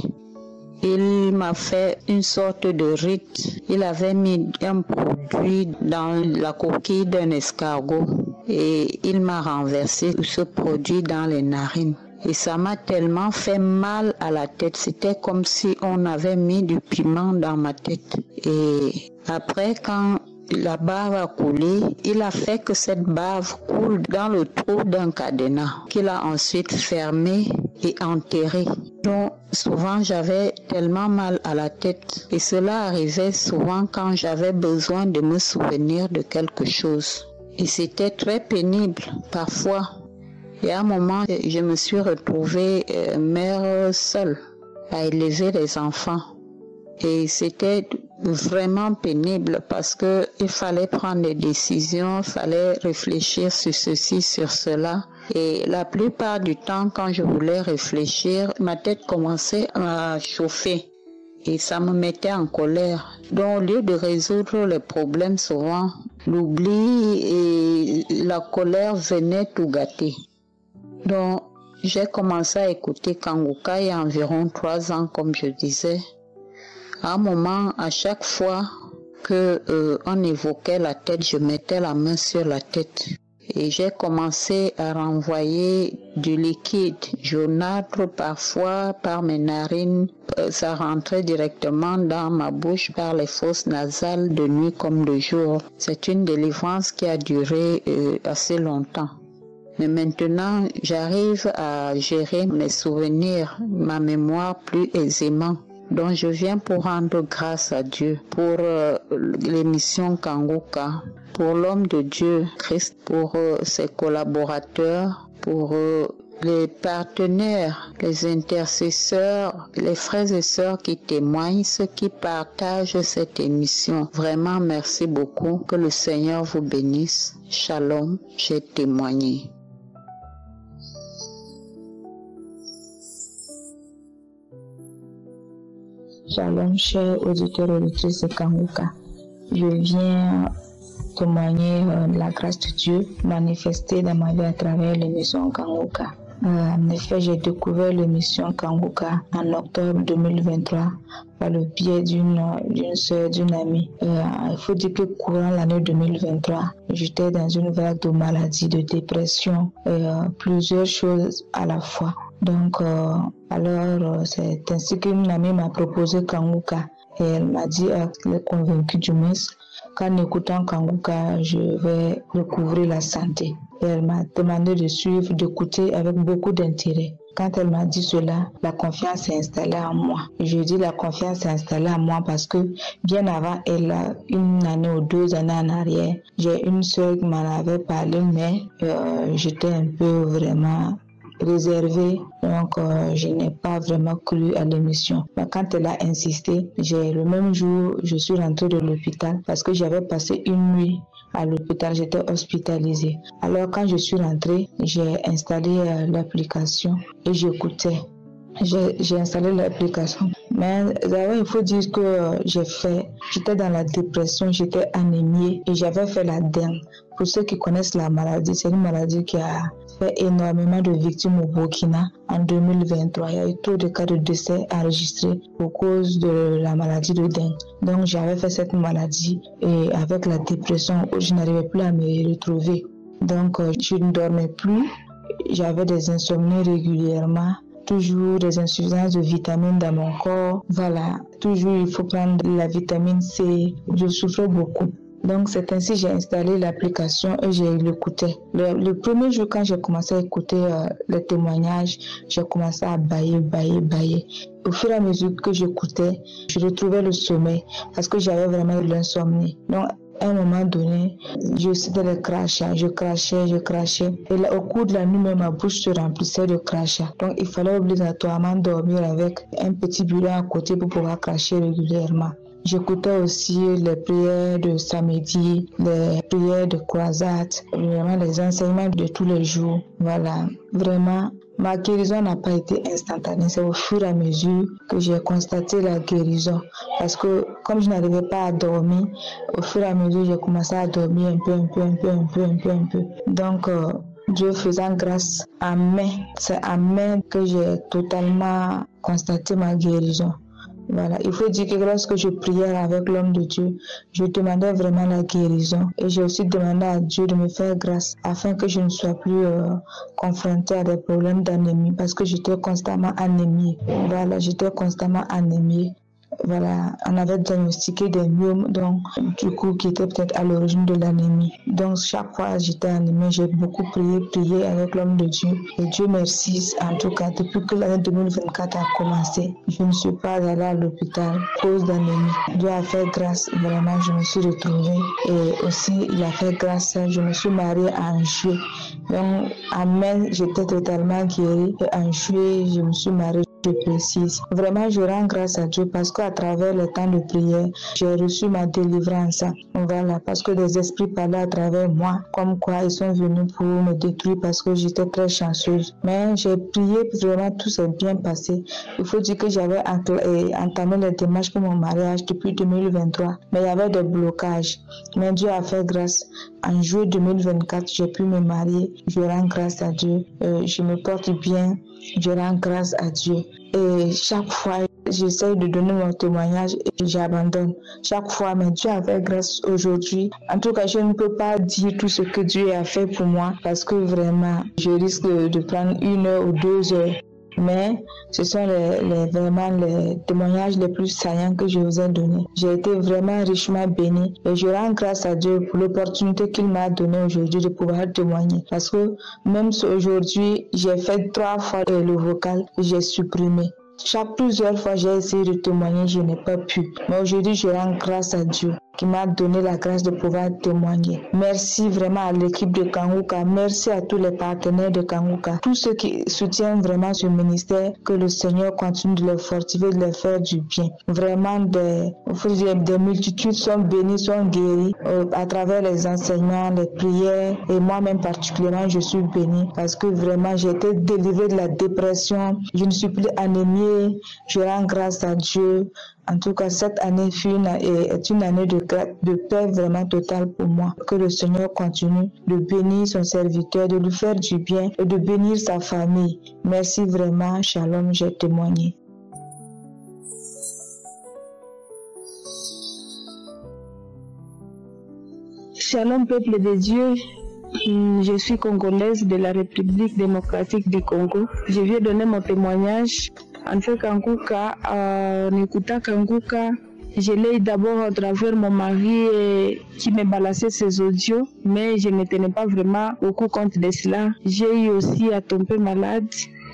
il m'a fait une sorte de rite. Il avait mis un produit dans la coquille d'un escargot et il m'a renversé ce produit dans les narines. Et ça m'a tellement fait mal à la tête. C'était comme si on avait mis du piment dans ma tête. Et après, quand la bave a coulé, il a fait que cette bave coule dans le trou d'un cadenas qu'il a ensuite fermé et enterré. Donc, souvent, j'avais tellement mal à la tête. Et cela arrivait souvent quand j'avais besoin de me souvenir de quelque chose. Et c'était très pénible, parfois. Et à un moment, je me suis retrouvée mère seule à élever les enfants. Et c'était vraiment pénible parce que il fallait prendre des décisions, il fallait réfléchir sur ceci, sur cela. Et la plupart du temps, quand je voulais réfléchir, ma tête commençait à chauffer. Et ça me mettait en colère. Donc, au lieu de résoudre les problèmes, souvent, l'oubli et la colère venaient tout gâter. Donc, j'ai commencé à écouter Kangoka il y a environ 3 ans, comme je disais. À un moment, à chaque fois que on évoquait la tête, je mettais la main sur la tête. Et j'ai commencé à renvoyer du liquide jaunâtre parfois par mes narines. Ça rentrait directement dans ma bouche par les fosses nasales de nuit comme de jour. C'est une délivrance qui a duré assez longtemps. Mais maintenant, j'arrive à gérer mes souvenirs, ma mémoire plus aisément. Donc je viens pour rendre grâce à Dieu pour l'émission Kanguka, pour l'homme de Dieu, Christ, pour ses collaborateurs, pour les partenaires, les intercesseurs, les frères et sœurs qui témoignent, ceux qui partagent cette émission. Vraiment, merci beaucoup. Que le Seigneur vous bénisse. Shalom, j'ai témoigné. Shalom, chers auditeurs et auditrices de Kanguka. Je viens témoigner la grâce de Dieu manifestée dans ma vie à travers l'émission Kanguka. En effet, j'ai découvert l'émission Kanguka en octobre 2023 par le biais d'une sœur, d'une amie. Il faut dire que courant l'année 2023, j'étais dans une vague de maladie, de dépression, plusieurs choses à la fois. Donc, alors, c'est ainsi qu'une amie m'a proposé Kanguka. Et elle m'a dit, elle est convaincue du moins, qu'en écoutant Kanguka, je vais recouvrir la santé. Et elle m'a demandé de suivre, d'écouter avec beaucoup d'intérêt. Quand elle m'a dit cela, la confiance s'est installée en moi. Et je dis la confiance s'est installée en moi parce que bien avant elle, une année ou 2 années en arrière, j'ai une sœur qui m'en avait parlé, mais j'étais un peu vraiment réservée, donc je n'ai pas vraiment cru à l'émission. Mais quand elle a insisté, le même jour, je suis rentrée de l'hôpital parce que j'avais passé une nuit à l'hôpital, j'étais hospitalisée. Alors quand je suis rentrée, j'ai installé l'application et j'écoutais. J'ai installé l'application. Mais d'abord, il faut dire que j'étais dans la dépression, j'étais anémiée et j'avais fait la dengue. Pour ceux qui connaissent la maladie, c'est une maladie qui a fait énormément de victimes au Burkina en 2023. Il y a eu trop de cas de décès enregistrés pour cause de la maladie de dengue. Donc j'avais fait cette maladie et avec la dépression, je n'arrivais plus à me retrouver. Donc je ne dormais plus, j'avais des insomnies régulièrement. Toujours des insuffisances de vitamines dans mon corps. Voilà, toujours il faut prendre la vitamine C. Je souffrais beaucoup. Donc c'est ainsi que j'ai installé l'application et j'ai l'écouté. Le premier jour quand j'ai commencé à écouter les témoignages, j'ai commencé à bâiller. Au fur et à mesure que j'écoutais, je retrouvais le sommeil parce que j'avais vraiment eu l'insomnie. Donc à un moment donné, c'était le crachat, je crachais. Et là, au cours de la nuit, ma bouche se remplissait de crachats. Donc, il fallait obligatoirement dormir avec un petit bureau à côté pour pouvoir cracher régulièrement. J'écoutais aussi les prières de samedi, les prières de croisade, vraiment les enseignements de tous les jours. Voilà, vraiment. Ma guérison n'a pas été instantanée, c'est au fur et à mesure que j'ai constaté la guérison. Parce que comme je n'arrivais pas à dormir, au fur et à mesure j'ai commencé à dormir un peu. Donc Dieu faisant grâce, en mai, c'est en mai que j'ai totalement constaté ma guérison. Voilà, il faut dire que lorsque je priais avec l'homme de Dieu, je demandais vraiment la guérison. Et j'ai aussi demandé à Dieu de me faire grâce afin que je ne sois plus confrontée à des problèmes d'anémie parce que j'étais constamment anémiée. Voilà, j'étais constamment anémiée. Voilà, on avait diagnostiqué des myomes, donc du coup qui étaient peut-être à l'origine de l'anémie. Donc chaque fois j'étais anémie, j'ai beaucoup prié avec l'homme de Dieu. Et Dieu merci, en tout cas, depuis que l'année 2024 a commencé, je ne suis pas allée à l'hôpital à cause d'anémie. Dieu a fait grâce, vraiment je me suis retrouvée. Et aussi il a fait grâce, je me suis mariée en juillet. Donc en mai j'étais totalement guérie et en juillet je me suis mariée. Je précise. Vraiment, je rends grâce à Dieu parce qu'à travers le temps de prière, j'ai reçu ma délivrance. Voilà, parce que des esprits parlaient à travers moi, comme quoi ils sont venus pour me détruire parce que j'étais très chanceuse. Mais j'ai prié, vraiment tout s'est bien passé. Il faut dire que j'avais entamé les démarches pour mon mariage depuis 2023, mais il y avait des blocages. Mais Dieu a fait grâce. En juillet 2024, j'ai pu me marier. Je rends grâce à Dieu. Je me porte bien. Je rends grâce à Dieu. Et chaque fois, j'essaye de donner mon témoignage et j'abandonne chaque fois. Mais Dieu a fait grâce aujourd'hui. En tout cas, je ne peux pas dire tout ce que Dieu a fait pour moi parce que vraiment, je risque de prendre 1 heure ou 2 heures. Mais ce sont vraiment les témoignages les plus saillants que je vous ai donnés. J'ai été vraiment richement bénie et je rends grâce à Dieu pour l'opportunité qu'il m'a donnée aujourd'hui de pouvoir témoigner. Parce que même aujourd'hui, j'ai fait 3 fois le vocal et j'ai supprimé. Plusieurs fois, j'ai essayé de témoigner, je n'ai pas pu. Mais aujourd'hui, je rends grâce à Dieu qui m'a donné la grâce de pouvoir témoigner. Merci vraiment à l'équipe de Kanguka. Merci à tous les partenaires de Kanguka. Tous ceux qui soutiennent vraiment ce ministère, que le Seigneur continue de les fortifier, de leur faire du bien. Vraiment, des multitudes sont bénies, sont guéries à travers les enseignements, les prières. Et moi-même particulièrement, je suis bénie parce que vraiment, j'ai été délivrée de la dépression. Je ne suis plus anémiée. Je rends grâce à Dieu. En tout cas, cette année est une année de paix vraiment totale pour moi. Que le Seigneur continue de bénir son serviteur, de lui faire du bien et de bénir sa famille. Merci vraiment. Shalom, j'ai témoigné. Shalom, peuple de Dieu. Je suis congolaise de la République démocratique du Congo. Je viens donner mon témoignage. En fait, Kanguka, en écoutant Kanguka, je l'ai d'abord à travers mon mari qui me balançait ses audios, mais je ne tenais pas vraiment beaucoup compte de cela. J'ai eu aussi à tomber malade.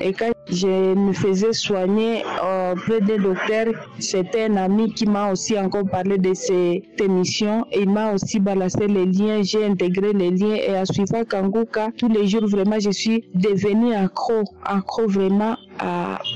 Et quand je me faisais soigner auprès des docteurs, c'était un ami qui m'a aussi encore parlé de cette émission. Et il m'a aussi balancé les liens, j'ai intégré les liens et à suivre Kanguka, tous les jours vraiment je suis devenue accro vraiment.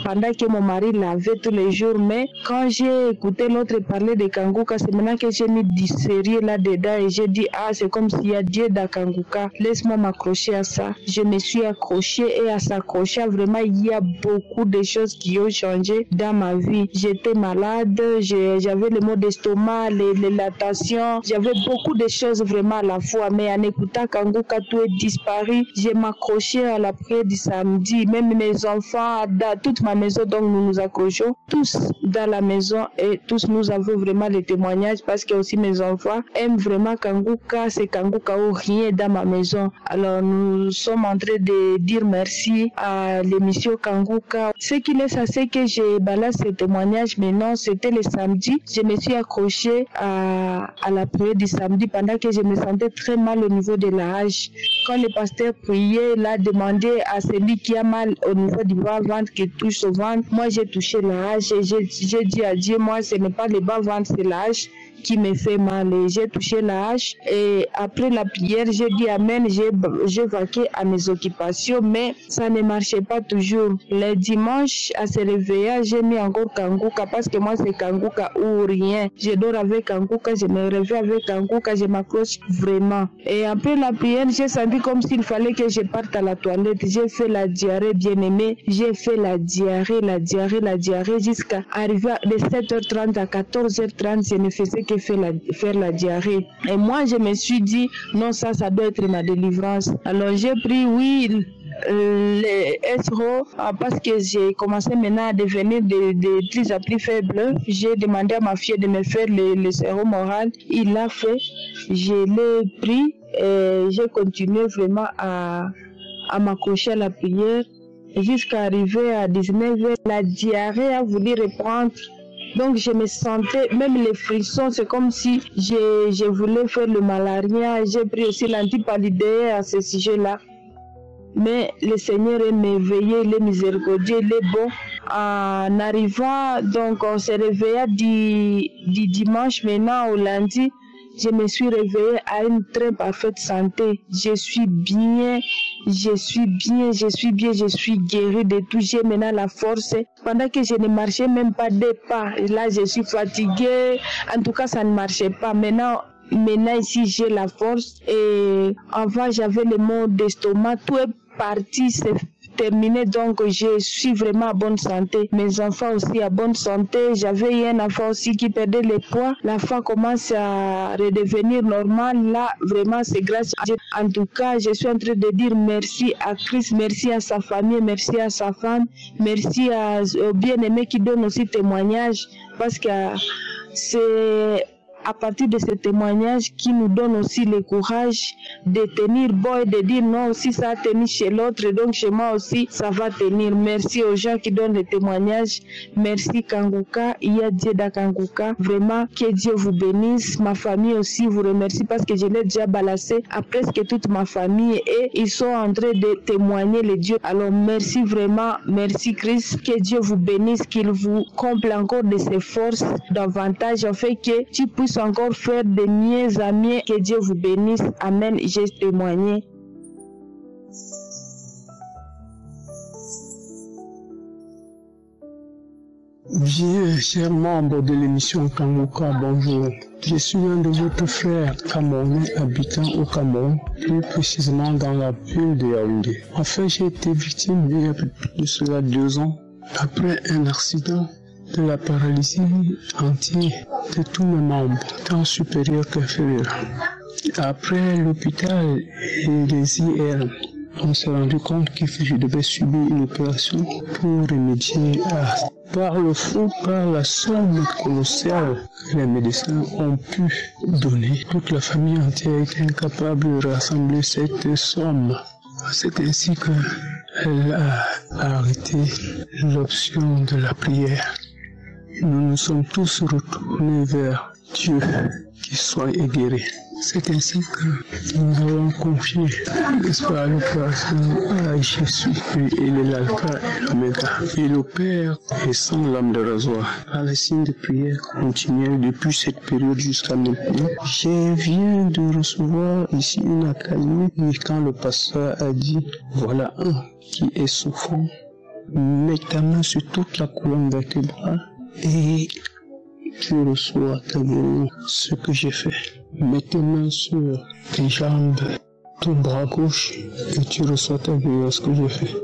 Pendant que mon mari l'avait tous les jours, mais quand j'ai écouté l'autre parler de Kanguka, c'est maintenant que j'ai mis du sérieux là-dedans et j'ai dit, c'est comme s'il y a Dieu dans Kanguka, laisse-moi m'accrocher à ça. Je me suis accrochée et à s'accrocher, vraiment, il y a beaucoup de choses qui ont changé dans ma vie. J'étais malade, j'avais le maux d'estomac, la tension, j'avais beaucoup de choses vraiment à la fois, mais en écoutant Kanguka, tout est disparu. J'ai m'accroché à la prière du samedi, même mes enfants, dans toute ma maison, donc nous nous accrochons tous dans la maison et tous nous avons vraiment les témoignages parce que aussi mes enfants aiment vraiment Kanguka, c'est Kanguka ou rien dans ma maison. Alors nous sommes en train de dire merci à l'émission Kanguka. Ce qui est ça, c'est que j'ai balancé ces témoignages maintenant, c'était le samedi. Je me suis accrochée à la prière du samedi pendant que je me sentais très mal au niveau de la hache. Quand le pasteur priait, il a demandé à celui qui a mal au niveau du bas-ventre qui touche au ventre. Moi, j'ai touché la hache et j'ai dit à Dieu, moi, ce n'est pas le bas-ventre, c'est la hache qui me fait mal. Et j'ai touché la hache et après la prière, j'ai dit Amen, j'ai vaqué à mes occupations, mais ça ne marchait pas toujours. Le dimanche, à se réveiller, j'ai mis encore Kanguka parce que moi, c'est Kanguka ou rien. Je dors avec Kanguka, je me réveille avec Kanguka, je m'accroche vraiment. Et après la prière, j'ai senti comme s'il fallait que je parte à la toilette. J'ai fait la diarrhée, bien aimé. J'ai fait la diarrhée jusqu'à arriver de 7h30 à 14h30, je ne faisais que faire la diarrhée. Et moi, je me suis dit, non, ça doit être ma délivrance. Alors, j'ai pris, les SRO, parce que j'ai commencé maintenant à devenir de plus en plus faible. J'ai demandé à ma fille de me faire le sérum moral. Il l'a fait. Je l'ai pris et j'ai continué vraiment à m'accrocher à la prière jusqu'à arriver à 19h. La diarrhée a voulu reprendre. Donc je me sentais, même les frissons, c'est comme si je voulais faire le malaria. J'ai pris aussi l'antipalidéen à ce sujet-là. Mais le Seigneur est merveilleux, il est miséricordieux, il est bon. En arrivant, donc on s'est réveillé du dimanche maintenant au lundi. Je me suis réveillée à une très parfaite santé. Je suis bien, je suis guérie de tout. J'ai maintenant la force. Pendant que je ne marchais même pas des pas, là je suis fatiguée. En tout cas, ça ne marchait pas. Maintenant ici, j'ai la force. Et avant, j'avais le maux d'estomac. Tout est parti. terminé, donc je suis vraiment à bonne santé. Mes enfants aussi à bonne santé. J'avais un enfant aussi qui perdait le poids. L'enfant commence à redevenir normal. Là, vraiment, c'est grâce à Dieu. En tout cas, je suis en train de dire merci à Christ, merci à sa famille, merci à sa femme, merci aux bien-aimés qui donnent aussi témoignage, parce que c'est à partir de ce témoignage qui nous donne aussi le courage de tenir bon et de dire non, aussi ça a tenu chez l'autre, donc chez moi aussi ça va tenir. Merci aux gens qui donnent les témoignages. Merci Kanguka, Iya Dieda Kanguka. Vraiment, que Dieu vous bénisse. Ma famille aussi vous remercie parce que je l'ai déjà balancé à presque toute ma famille et ils sont en train de témoigner les dieux. Alors merci vraiment, merci Christ. Que Dieu vous bénisse, qu'il vous comble encore de ses forces davantage, en fait que tu puisses encore faire de mieux à mieux. Que Dieu vous bénisse. Amen. J'ai témoigné. Bien, chers membres de l'émission Kanguka, bonjour. Je suis un de votre frère camerounais habitant au Cameroun, plus précisément dans la ville de Yaoundé. En fait, j'ai été victime il y a plus de cela 2 ans, après un accident de la paralysie entière de tous mes membres, tant supérieurs qu'inférieurs. Après l'hôpital et les IR, on s'est rendu compte que je devais subir une opération pour remédier à, par le fond, par la somme colossale que les médecins ont pu donner. Toute la famille entière était incapable de rassembler cette somme. C'est ainsi qu'elle a arrêté l'option de la prière. Nous nous sommes tous retournés vers Dieu, qui soit guéri. C'est ainsi que nous avons confié, n'est-ce pas, l'opération à Jésus. Il est l'alpha et l'oméga. Il opère et sans lame de rasoir. Par les signes de prière continuelle depuis cette période jusqu'à maintenant. Je viens de recevoir ici une accalmie. Et quand le pasteur a dit, voilà un qui est souffrant, mets ta main sur toute la colonne vertébrale et tu reçois ta guérison. Ce que j'ai fait. Mets tes mains sur tes jambes, ton bras gauche, et tu reçois ta guérison, ce que j'ai fait.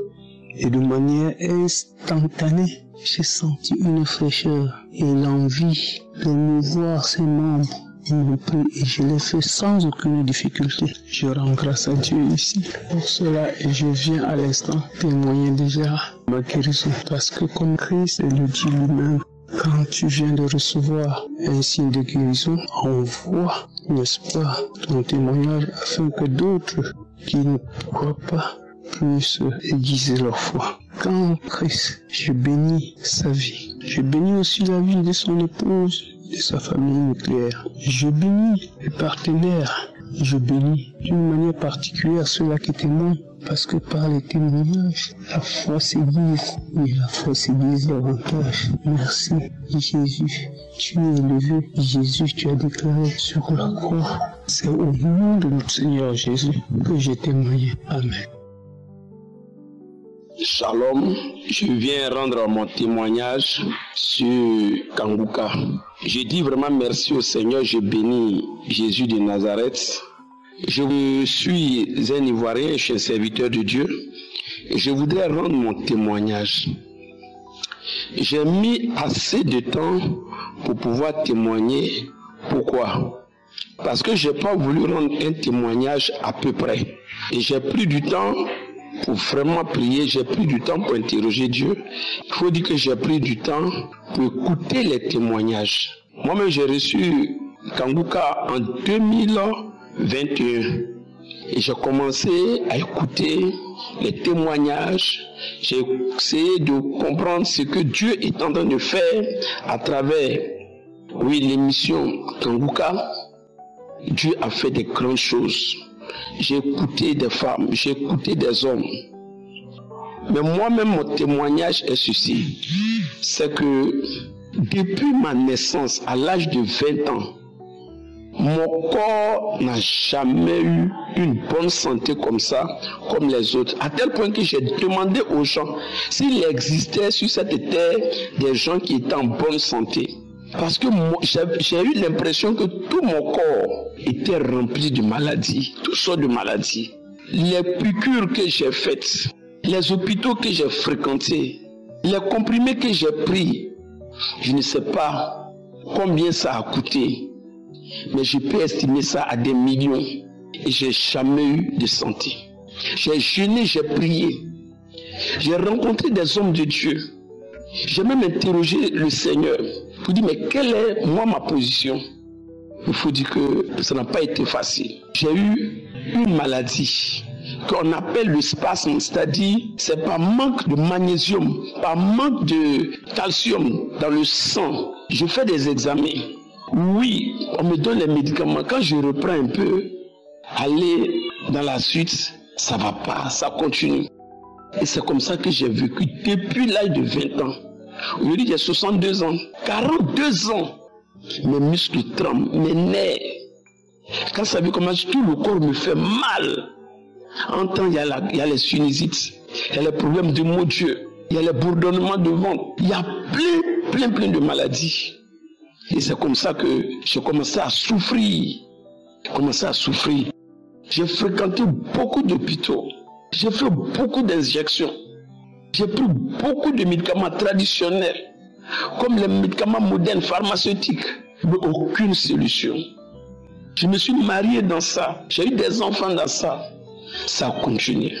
Et de manière instantanée, j'ai senti une fraîcheur et l'envie de mouvoir ses membres. Ils m'ont pris et je l'ai fait sans aucune difficulté. Je rends grâce à Dieu ici pour cela et je viens à l'instant témoigner déjà ma guérison. Parce que comme Christ le dit lui-même, quand tu viens de recevoir un signe de guérison, envoie, n'est-ce pas, ton témoignage afin que d'autres qui ne croient pas puissent aiguiser leur foi. Quand Christ, je bénis sa vie, je bénis aussi la vie de son épouse, de sa famille nucléaire. Je bénis les partenaires. Je bénis d'une manière particulière ceux-là qui témoignent, parce que par les témoignages, la foi s'aiguise, et la foi s'aiguise davantage. Merci, Jésus. Tu es élevé, Jésus, tu as déclaré sur la croix. C'est au nom de notre Seigneur Jésus que j'ai témoigné. Amen. Shalom, je viens rendre mon témoignage sur Kanguka. Je dis vraiment merci au Seigneur, je bénis Jésus de Nazareth. Je suis un Ivoirien, je suis un serviteur de Dieu et je voudrais rendre mon témoignage. J'ai mis assez de temps pour pouvoir témoigner. Pourquoi? Parce que je n'ai pas voulu rendre un témoignage à peu près. Et j'ai pris du temps pour vraiment prier, j'ai pris du temps pour interroger Dieu. Il faut dire que j'ai pris du temps pour écouter les témoignages. Moi-même, j'ai reçu Kanguka en 2021. Et j'ai commencé à écouter les témoignages. J'ai essayé de comprendre ce que Dieu est en train de faire à travers, l'émission Kanguka. Dieu a fait des grandes choses. J'ai écouté des femmes, j'ai écouté des hommes. Mais moi-même, mon témoignage est ceci. C'est que depuis ma naissance, à l'âge de 20 ans, mon corps n'a jamais eu une bonne santé comme ça, comme les autres. À tel point que j'ai demandé aux gens s'il existait sur cette terre des gens qui étaient en bonne santé. Parce que j'ai eu l'impression que tout mon corps était rempli de maladies, toutes sortes de maladies. Les piqûres que j'ai faites, les hôpitaux que j'ai fréquentés, les comprimés que j'ai pris, je ne sais pas combien ça a coûté, mais je peux estimer ça à des millions et j'ai jamais eu de santé. J'ai jeûné, j'ai prié, j'ai rencontré des hommes de Dieu. J'ai même interrogé le Seigneur pour dire mais quelle est moi ma position. Il faut dire que ça n'a pas été facile. J'ai eu une maladie qu'on appelle le spasme, c'est-à-dire c'est par manque de magnésium, par manque de calcium dans le sang. Je fais des examens. Oui, on me donne les médicaments. Quand je reprends un peu, aller dans la suite, ça ne va pas, ça continue. Et c'est comme ça que j'ai vécu depuis l'âge de 20 ans. Aujourd'hui, j'ai 62 ans, 42 ans. Mes muscles tremblent, mes nerfs. Quand ça commence, tout le corps me fait mal. En temps, il y a les sinusites, il y a les problèmes de mon Dieu, il y a les bourdonnements de ventre, il y a plein de maladies. Et c'est comme ça que j'ai commencé à souffrir. J'ai fréquenté beaucoup d'hôpitaux, j'ai fait beaucoup d'injections, j'ai pris beaucoup de médicaments traditionnels, comme les médicaments modernes pharmaceutiques, mais aucune solution. Je me suis marié dans ça, j'ai eu des enfants dans ça. Ça a continué.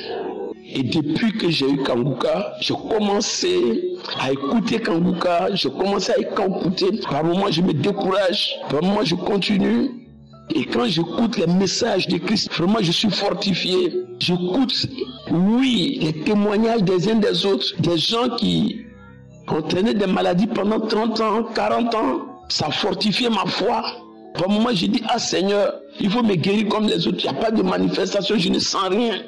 Et depuis que j'ai eu Kanguka, j'ai commencé à écouter Kanguka, j'ai commencé à écouter. Par moments, je me décourage, par moments, je continue. Et quand j'écoute les messages de Christ, vraiment, je suis fortifié. J'écoute, oui, les témoignages des uns des autres, des gens qui ont traîné des maladies pendant 30 ans, 40 ans. Ça a fortifié ma foi. Par moment, j'ai dit, ah Seigneur, il faut me guérir comme les autres. Il n'y a pas de manifestation, je ne sens rien.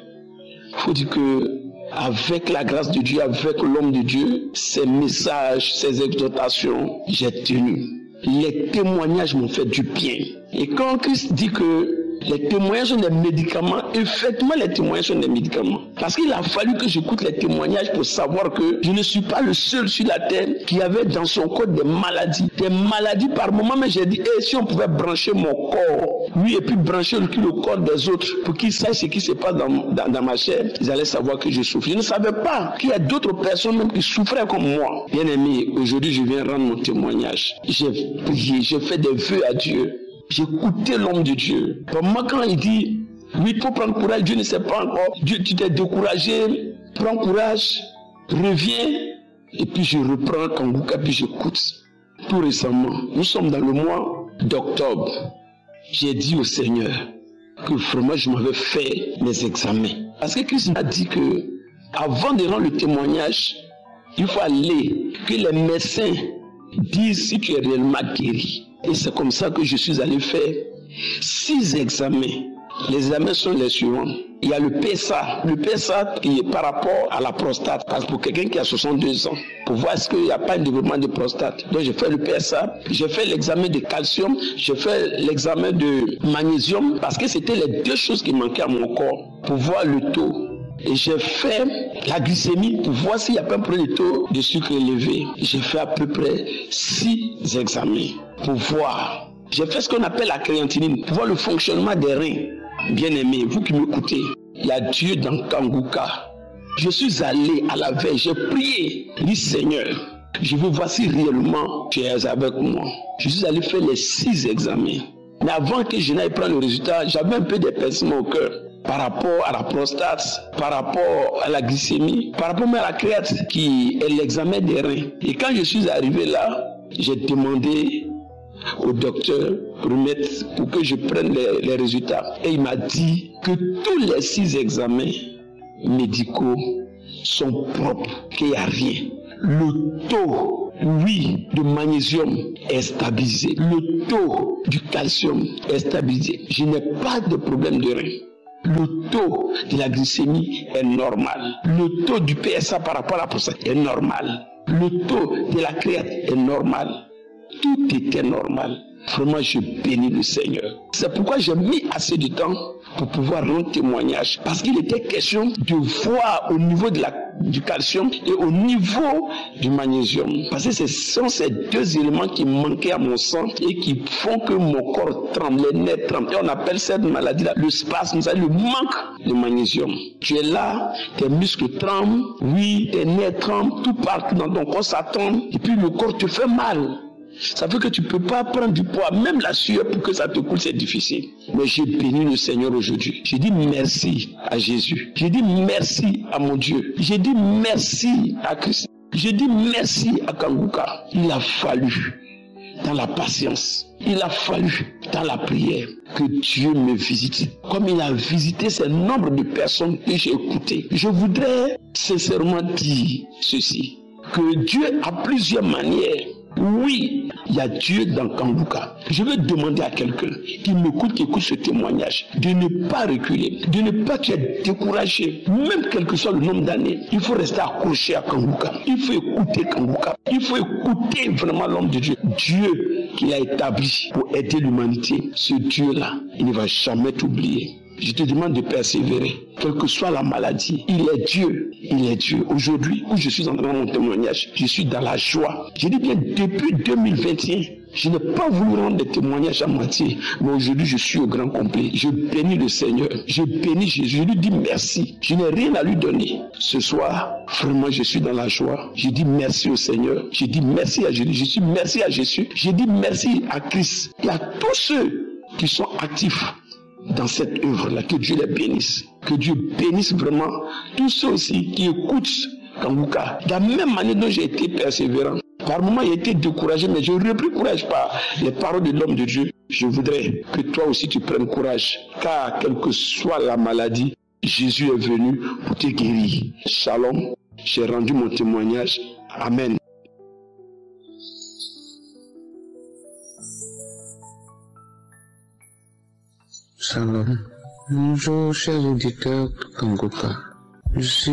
Il faut dire que, avec la grâce de Dieu, avec l'homme de Dieu, ces messages, ces exhortations, j'ai tenu. Les témoignages m'ont fait du bien. Et quand Christ dit que les témoignages sont des médicaments, effectivement les témoignages sont des médicaments. Parce qu'il a fallu que j'écoute les témoignages pour savoir que je ne suis pas le seul sur la terre qui avait dans son corps des maladies. Des maladies par moment, mais j'ai dit, si on pouvait brancher mon corps, lui, et puis brancher le corps des autres, pour qu'ils sachent ce qui se passe dans ma chair, ils allaient savoir que je souffre. Je ne savais pas qu'il y a d'autres personnes même qui souffraient comme moi. Bien aimé, aujourd'hui je viens rendre mon témoignage. J'ai prié, j'ai fait des vœux à Dieu. J'ai écouté l'homme de Dieu. Pour moi, quand il dit, oui, il faut prendre courage, Dieu ne sait pas encore. Dieu, tu t'es découragé, prends courage, reviens. Et puis je reprends Kanguka, puis j'écoute. Tout récemment, nous sommes dans le mois d'octobre. J'ai dit au Seigneur que vraiment je m'avais fait mes examens. Parce que Christ m'a dit que, avant de rendre le témoignage, il faut aller, que les médecins disent si tu es réellement guéri. Et c'est comme ça que je suis allé faire 6 examens. Les examens sont les suivants. Il y a le PSA. Le PSA qui est par rapport à la prostate. Parce que pour quelqu'un qui a 62 ans, pour voir est-ce qu'il n'y a pas de développement de prostate. Donc j'ai fait le PSA. J'ai fait l'examen de calcium. J'ai fait l'examen de magnésium. Parce que c'était les 2 choses qui manquaient à mon corps. Pour voir le taux. Et j'ai fait la glycémie pour voir s'il n'y a pas un problème de taux de sucre élevé. J'ai fait à peu près 6 examens pour voir. J'ai fait ce qu'on appelle la créatinine, pour voir le fonctionnement des reins. Bien aimé, vous qui m'écoutez, il y a Dieu dans Kanguka. Je suis allé à la veille, j'ai prié, dit Seigneur, je veux voir si réellement tu es avec moi. Je suis allé faire les 6 examens. Mais avant que je n'aille prendre le résultat, j'avais un peu d'épaissement au cœur. Par rapport à la prostate, par rapport à la glycémie, par rapport même à la créatine qui est l'examen des reins. Et quand je suis arrivé là, j'ai demandé au docteur pour que je prenne les résultats. Et il m'a dit que tous les 6 examens médicaux sont propres, qu'il n'y a rien. Le taux, oui, de magnésium est stabilisé. Le taux du calcium est stabilisé. Je n'ai pas de problème de rein. Le taux de la glycémie est normal. Le taux du PSA par rapport à la prostate est normal. Le taux de la créatine est normal. Tout était normal. Vraiment, je bénis le Seigneur. C'est pourquoi j'ai mis assez de temps pour pouvoir rendre témoignage. Parce qu'il était question de voir au niveau du calcium et au niveau du magnésium. Parce que ce sont ces deux éléments qui manquaient à mon sang et qui font que mon corps tremble, les nerfs tremblent. Et on appelle cette maladie-là le spasme, le manque de magnésium. Tu es là, tes muscles tremblent, oui, tes nerfs tremblent, tout partout dans ton corps ça tremble, et puis le corps te fait mal. Ça fait que tu ne peux pas prendre du poids, même la sueur pour que ça te coule, c'est difficile. Mais j'ai béni le Seigneur aujourd'hui. J'ai dit merci à Jésus. J'ai dit merci à mon Dieu. J'ai dit merci à Christ. J'ai dit merci à Kanguka. Il a fallu dans la patience. Il a fallu dans la prière que Dieu me visite. Comme il a visité ce nombre de personnes que j'ai écoutées. Je voudrais sincèrement dire ceci. Que Dieu a plusieurs manières. Oui, il y a Dieu dans Kanguka. Je vais demander à quelqu'un qui m'écoute, qui écoute ce témoignage, de ne pas reculer, de ne pas être découragé, même quel que soit le nombre d'années. Il faut rester accroché à Kanguka. Il faut écouter Kanguka. Il faut écouter vraiment l'homme de Dieu. Dieu qui a établi pour aider l'humanité. Ce Dieu-là, il ne va jamais t'oublier. Je te demande de persévérer, quelle que soit la maladie. Il est Dieu, il est Dieu. Aujourd'hui, où je suis en train de mon témoignage, je suis dans la joie. Je dis bien, depuis 2021, je n'ai pas voulu rendre des témoignages à moitié, mais aujourd'hui, je suis au grand complet. Je bénis le Seigneur, je bénis Jésus, je lui dis merci. Je n'ai rien à lui donner. Ce soir, vraiment, je suis dans la joie. Je dis merci au Seigneur, je dis merci à Jésus, je dis merci à Jésus, je dis merci à Christ et à tous ceux qui sont actifs dans cette œuvre-là, que Dieu les bénisse. Que Dieu bénisse vraiment tous ceux aussi qui écoutent Kanguka. De la même manière dont j'ai été persévérant. Par moments, j'ai été découragé, mais je ne repris courage par les paroles de l'homme de Dieu. Je voudrais que toi aussi tu prennes courage. Car quelle que soit la maladie, Jésus est venu pour te guérir. Shalom. J'ai rendu mon témoignage. Amen. Shalom. Bonjour, chers auditeurs de Kanguka. Je suis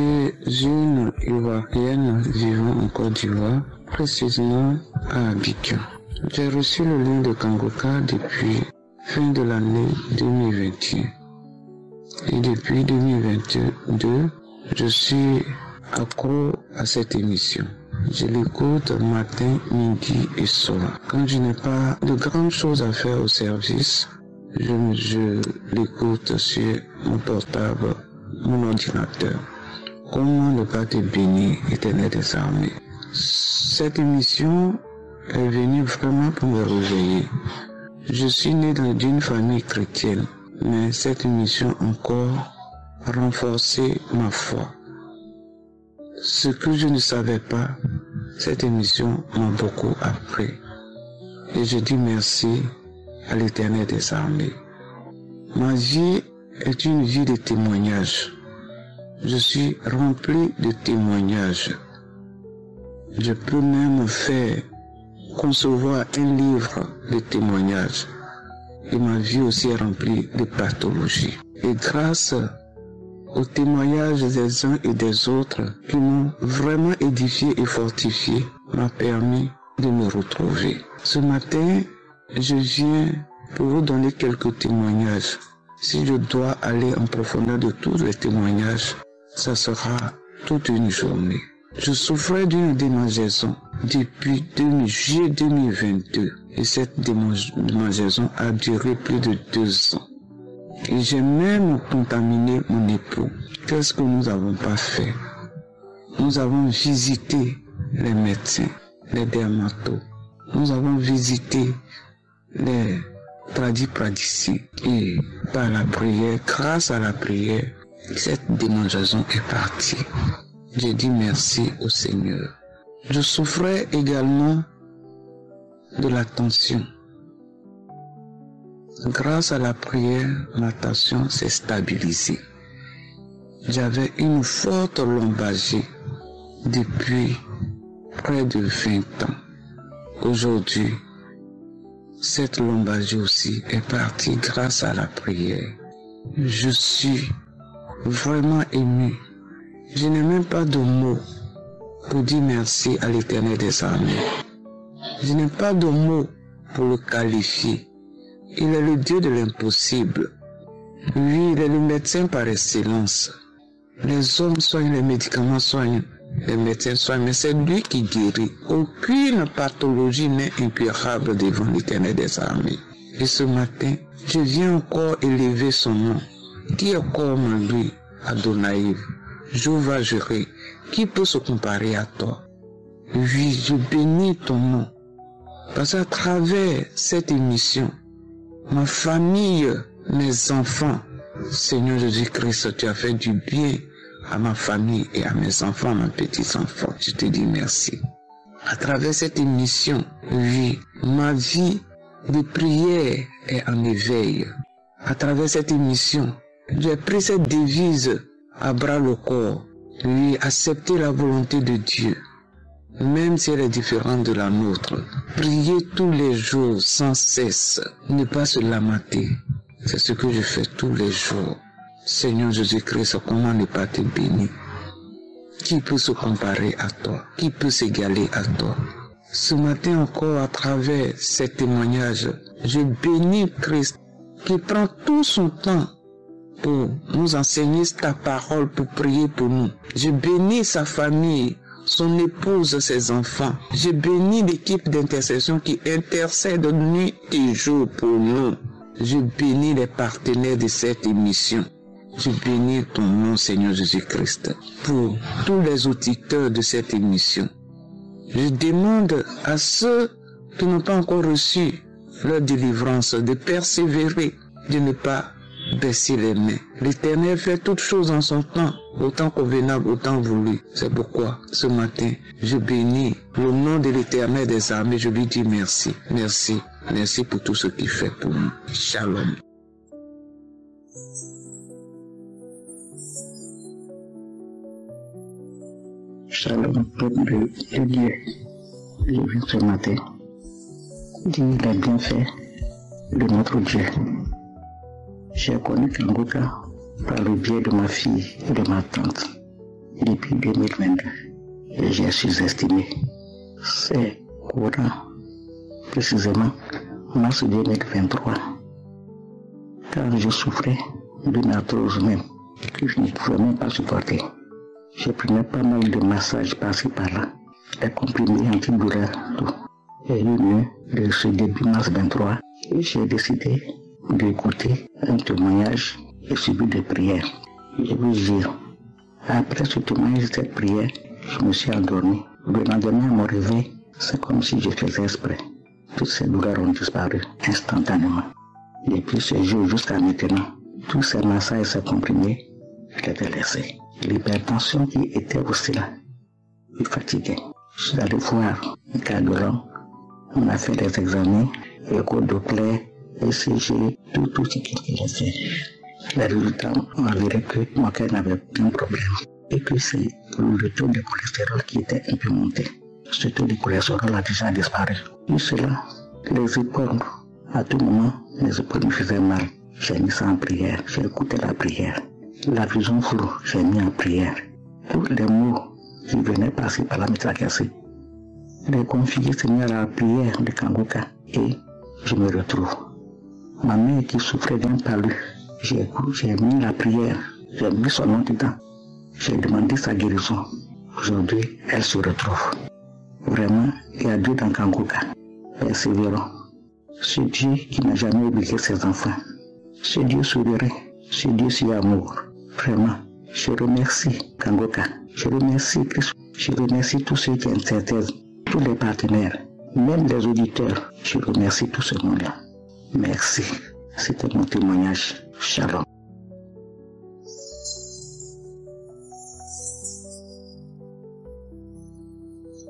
une Ivoirienne vivant en Côte d'Ivoire, précisément à Abidjan. J'ai reçu le lien de Kanguka depuis fin de l'année 2021. Et depuis 2022, je suis accro à cette émission. Je l'écoute matin, midi et soir. Quand je n'ai pas de grandes choses à faire au service, je l'écoute sur mon portable, mon ordinateur. Comment ne pas te bénir, Éternel des armées? Cette émission est venue vraiment pour me réveiller. Je suis né d'une famille chrétienne, mais cette émission encore a renforcé ma foi. Ce que je ne savais pas, cette émission m'a beaucoup appris. Et je dis merci à l'Éternel des armées. Ma vie est une vie de témoignages. Je suis rempli de témoignages. Je peux même faire concevoir un livre de témoignages. Et ma vie aussi est remplie de pathologies. Et grâce aux témoignages des uns et des autres qui m'ont vraiment édifié et fortifié, m'a permis de me retrouver. Ce matin, je viens pour vous donner quelques témoignages. Si je dois aller en profondeur de tous les témoignages, ça sera toute une journée. Je souffrais d'une démangeaison depuis juillet 2022 et cette démangeaison a duré plus de 2 ans. Et j'ai même contaminé mon époux. Qu'est-ce que nous n'avons pas fait? Nous avons visité les médecins, les dermatos. Nous avons visité les pradiciens. Et par la prière, grâce à la prière, cette démangeaison est partie. J'ai dit merci au Seigneur. Je souffrais également de la tension. Grâce à la prière, ma tension s'est stabilisée. J'avais une forte lombalgie depuis près de 20 ans. Aujourd'hui, cette lombalgie aussi est partie grâce à la prière. Je suis vraiment ému. Je n'ai même pas de mots pour dire merci à l'Éternel des armées. Je n'ai pas de mots pour le qualifier. Il est le Dieu de l'impossible. Lui, il est le médecin par excellence. Les hommes soignent, les médicaments soignent, les médecins soignent, mais c'est lui qui guérit. Aucune pathologie n'est incurable devant l'Éternel des armées. Et ce matin, je viens encore élever son nom. Qui est comme lui, Adonai, Jéhovah Jireh, qui peut se comparer à toi? Oui, je bénis ton nom. Parce qu'à travers cette émission, ma famille, mes enfants, Seigneur Jésus-Christ, tu as fait du bien à ma famille et à mes enfants, à mes petits-enfants. Je te dis merci. À travers cette émission, oui, ma vie de prière est en éveil. À travers cette émission, j'ai pris cette devise à bras le corps. Oui, accepter la volonté de Dieu, même si elle est différente de la nôtre. Prier tous les jours sans cesse, ne pas se lamenter. C'est ce que je fais tous les jours. Seigneur Jésus-Christ, comment ne pas te bénir? Qui peut se comparer à toi? Qui peut s'égaler à toi? Ce matin encore, à travers ces témoignages, je bénis Christ qui prend tout son temps pour nous enseigner ta parole, pour prier pour nous. Je bénis sa famille, son épouse, ses enfants. Je bénis l'équipe d'intercession qui intercède nuit et jour pour nous. Je bénis les partenaires de cette émission. Je bénis ton nom, Seigneur Jésus-Christ, pour tous les auditeurs de cette émission. Je demande à ceux qui n'ont pas encore reçu leur délivrance de persévérer, de ne pas baisser les mains. L'Éternel fait toutes choses en son temps, autant convenable, autant voulu. C'est pourquoi, ce matin, je bénis le nom de l'Éternel des armées. Je lui dis merci, merci, merci pour tout ce qu'il fait pour nous. Shalom. Shalom, peuple de Dieu. Je viens ce matin dire les bienfaits de notre Dieu. J'ai connu Kangoka par le biais de ma fille et de ma tante depuis 2022 et j'ai sous-estimé. C'est courant, précisément mars 2023, car je souffrais d'une arthrose même que je ne pouvais même pas supporter. Je prenais pas mal de massages par-ci par-là, des comprimés antidouleurs, tout. Et le mieux de ce début mars 23, j'ai décidé d'écouter un témoignage et suivi de prières. Je vous jure, après ce témoignage et cette prière, je me suis endormi. Le lendemain, à mon réveil, c'est comme si je faisais exprès. Toutes ces douleurs ont disparu instantanément. Depuis ce jour jusqu'à maintenant, tous ces massages et ces comprimés, je les ai laissés. L'hypertension qui était aussi là, me fatiguait. Je suis allé voir un cardiologue, on a fait des examens, écho Doppler, ECG, tout ce qu'il a fait. Les résultats ont avéré que mon cœur n'avait aucun problème et que c'est le taux de cholestérol qui était un peu monté. Ce taux de cholestérol a déjà disparu. Tout cela, les épaules, à tout moment, les épaules me faisaient mal. J'ai mis ça en prière, j'ai écouté la prière. La vision floue, j'ai mis en prière. Tous les mots qui venaient passer par la me tracassaient. Les confiés se mis à la prière de Kangoka et je me retrouve. Ma mère qui souffrait d'un palu, j'ai mis la prière, j'ai mis son nom dedans. J'ai demandé sa guérison. Aujourd'hui, elle se retrouve. Vraiment, il y a Dieu dans Kangoka. Persévérons. Ce Dieu qui n'a jamais oublié ses enfants. Ce Dieu souverain. Ce Dieu si amour. Vraiment, je remercie Kangoka. Je remercie Christ. Je remercie tous ceux qui intercèdent, tous les partenaires, même les auditeurs. Je remercie tout ce monde-là. Merci. C'était mon témoignage. Shalom.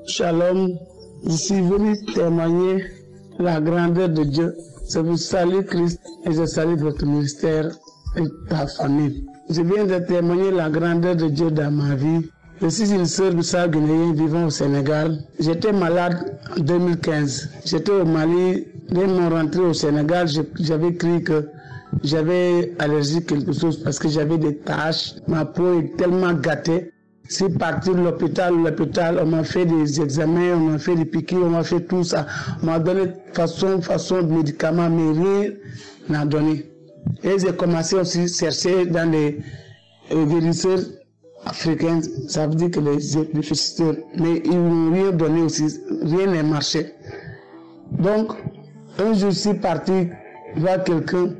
Shalom. Je suis venu témoigner la grandeur de Dieu. Je vous salue Christ et je salue votre ministère et ta famille. Je viens de témoigner la grandeur de Dieu dans ma vie. Je suis une sœur bissau-guinéenne vivant au Sénégal. J'étais malade en 2015. J'étais au Mali. Dès mon rentrée au Sénégal, j'avais cru que j'avais allergie quelque chose parce que j'avais des taches. Ma peau est tellement gâtée. suis parti de l'hôpital, on m'a fait des examens, on m'a fait des piqûres, on m'a fait tout ça. On m'a donné façon de médicaments, mais rien n'a donné. Et j'ai commencé aussi à chercher dans les guérisseurs africains, ça veut dire que les déficitaires, mais ils n'ont rien donné aussi, rien n'a marché. Donc, un jour, je suis parti voir quelqu'un,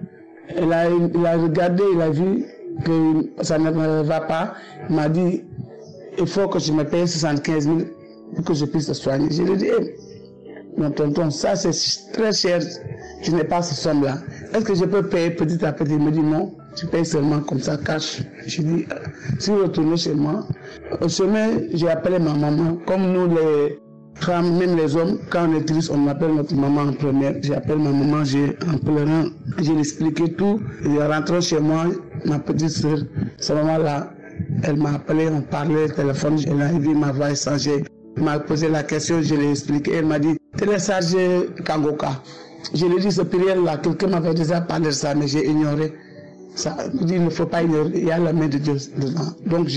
il a regardé, il a vu que ça ne va pas, il m'a dit, il faut que je me paye 75 000 pour que je puisse te soigner. Je lui ai dit, mon tonton, ça c'est très cher, je n'ai pas ce somme-là. Est-ce que je peux payer petit à petit? Il me dit non, tu payes seulement comme ça, cash. Je dis, si je retourne chez moi, au chemin, j'ai appelé ma maman. Comme nous, les femmes, même les hommes, quand on est triste, on appelle notre maman en première. J'ai appelé ma maman, en pleurant, j'ai expliqué tout. Et rentrant chez moi, ma petite soeur, ce moment-là, elle m'a appelé, on parlait au téléphone, elle a vu ma voix changer. Elle m'a posé la question, je l'ai expliqué. Elle m'a dit, téléchargez Kangoka. Je lui ai dit, ce prière-là, quelqu'un m'avait déjà parlé de ça, mais j'ai ignoré. Ça, il ne faut pas ignorer, il y a la main de Dieu dedans. Donc,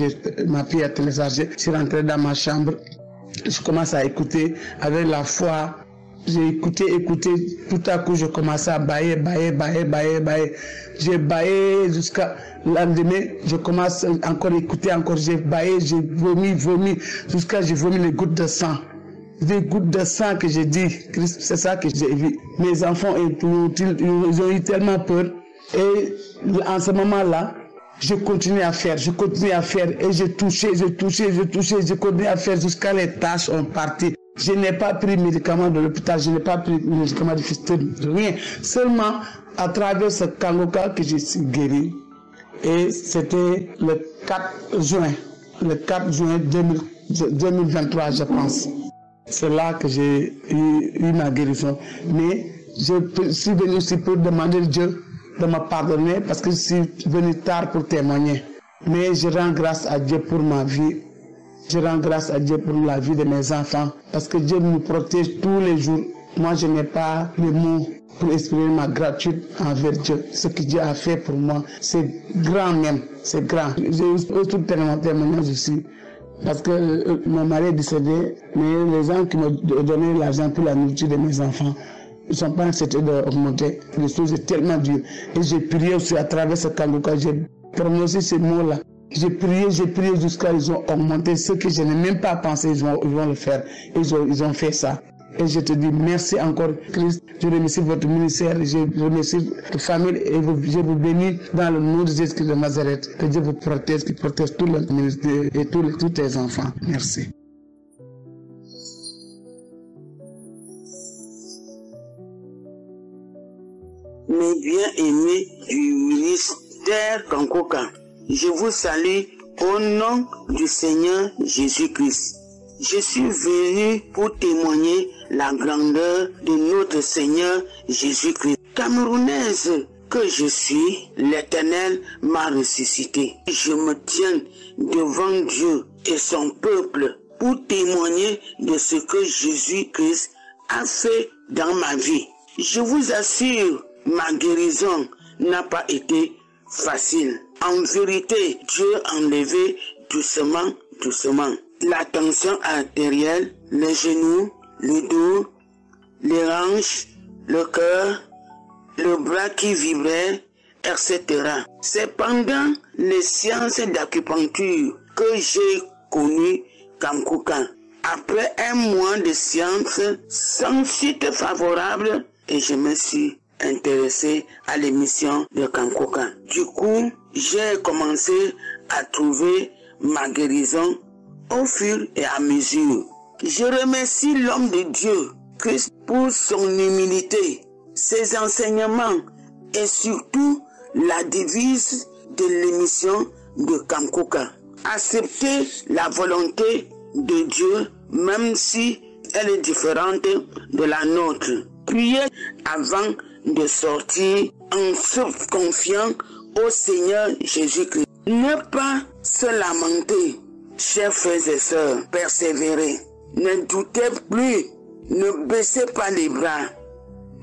ma fille a téléchargé, je suis rentré dans ma chambre, je commence à écouter avec la foi. J'ai écouté, tout à coup, je commençais à bailler. J'ai baillé jusqu'à le lendemain, je commence encore à écouter, j'ai baillé, j'ai vomi, jusqu'à j'ai vomi les gouttes de sang. Des gouttes de sang que j'ai dit, Christ, c'est ça que j'ai vu. Mes enfants, ils ont eu tellement peur. Et en ce moment-là, je continue à faire, et j'ai touché, je continue à faire jusqu'à les tâches ont parti. Je n'ai pas pris médicaments de l'hôpital, je n'ai pas pris médicaments de fistule, rien. Seulement à travers ce Kangoka que je suis guéri. Et c'était le 4 juin 2023, je pense. C'est là que j'ai eu ma guérison. Mais je suis venu aussi pour demander à Dieu de me pardonner parce que je suis venu tard pour témoigner. Mais je rends grâce à Dieu pour ma vie. Je rends grâce à Dieu pour la vie de mes enfants parce que Dieu me protège tous les jours. Moi, je n'ai pas les mots pour exprimer ma gratitude envers Dieu. Ce que Dieu a fait pour moi, c'est grand même, c'est grand. J'ai eu tout témoignage ici parce que mon mari est décédé, mais les gens qui m'ont donné l'argent pour la nourriture de mes enfants, ils ne sont pas acceptés d'augmenter. Les choses sont tellement dures. Et j'ai prié aussi à travers ce Kangoka, j'ai prononcé ces mots-là. J'ai prié jusqu'à ils ont augmenté ce que je n'ai même pas pensé, ils vont le faire. Ils ont fait ça. Et je te dis merci encore, Christ. Je remercie votre ministère, je remercie votre famille et je vous bénis dans le nom de Jésus-Christ de Nazareth. Que Dieu vous protège, qu'il protège tout le ministère et tous tes enfants. Merci. Mes bien-aimés du ministère Kangoka, je vous salue au nom du Seigneur Jésus-Christ. Je suis venu pour témoigner la grandeur de notre Seigneur Jésus-Christ. Camerounaise que je suis, l'Éternel m'a ressuscité. Je me tiens devant Dieu et son peuple pour témoigner de ce que Jésus-Christ a fait dans ma vie. Je vous assure, ma guérison n'a pas été facile. En vérité, Dieu a enlevé doucement la tension artérielle, les genoux, le dos, les hanches, le cœur, le bras qui vibrait, etc. C'est pendant les séances d'acupuncture que j'ai connu Kangoka. Après un mois de séances sans suite favorable, et je me suis intéressé à l'émission de Kangoka. Du coup, j'ai commencé à trouver ma guérison au fur et à mesure. Je remercie l'homme de Dieu, Christ, pour son humilité, ses enseignements et surtout la devise de l'émission de Kangoka. Accepter la volonté de Dieu, même si elle est différente de la nôtre. Prier avant de sortir en se confiant au Seigneur Jésus-Christ. Ne pas se lamenter, chers frères et sœurs, persévérez. Ne doutez plus, ne baissez pas les bras.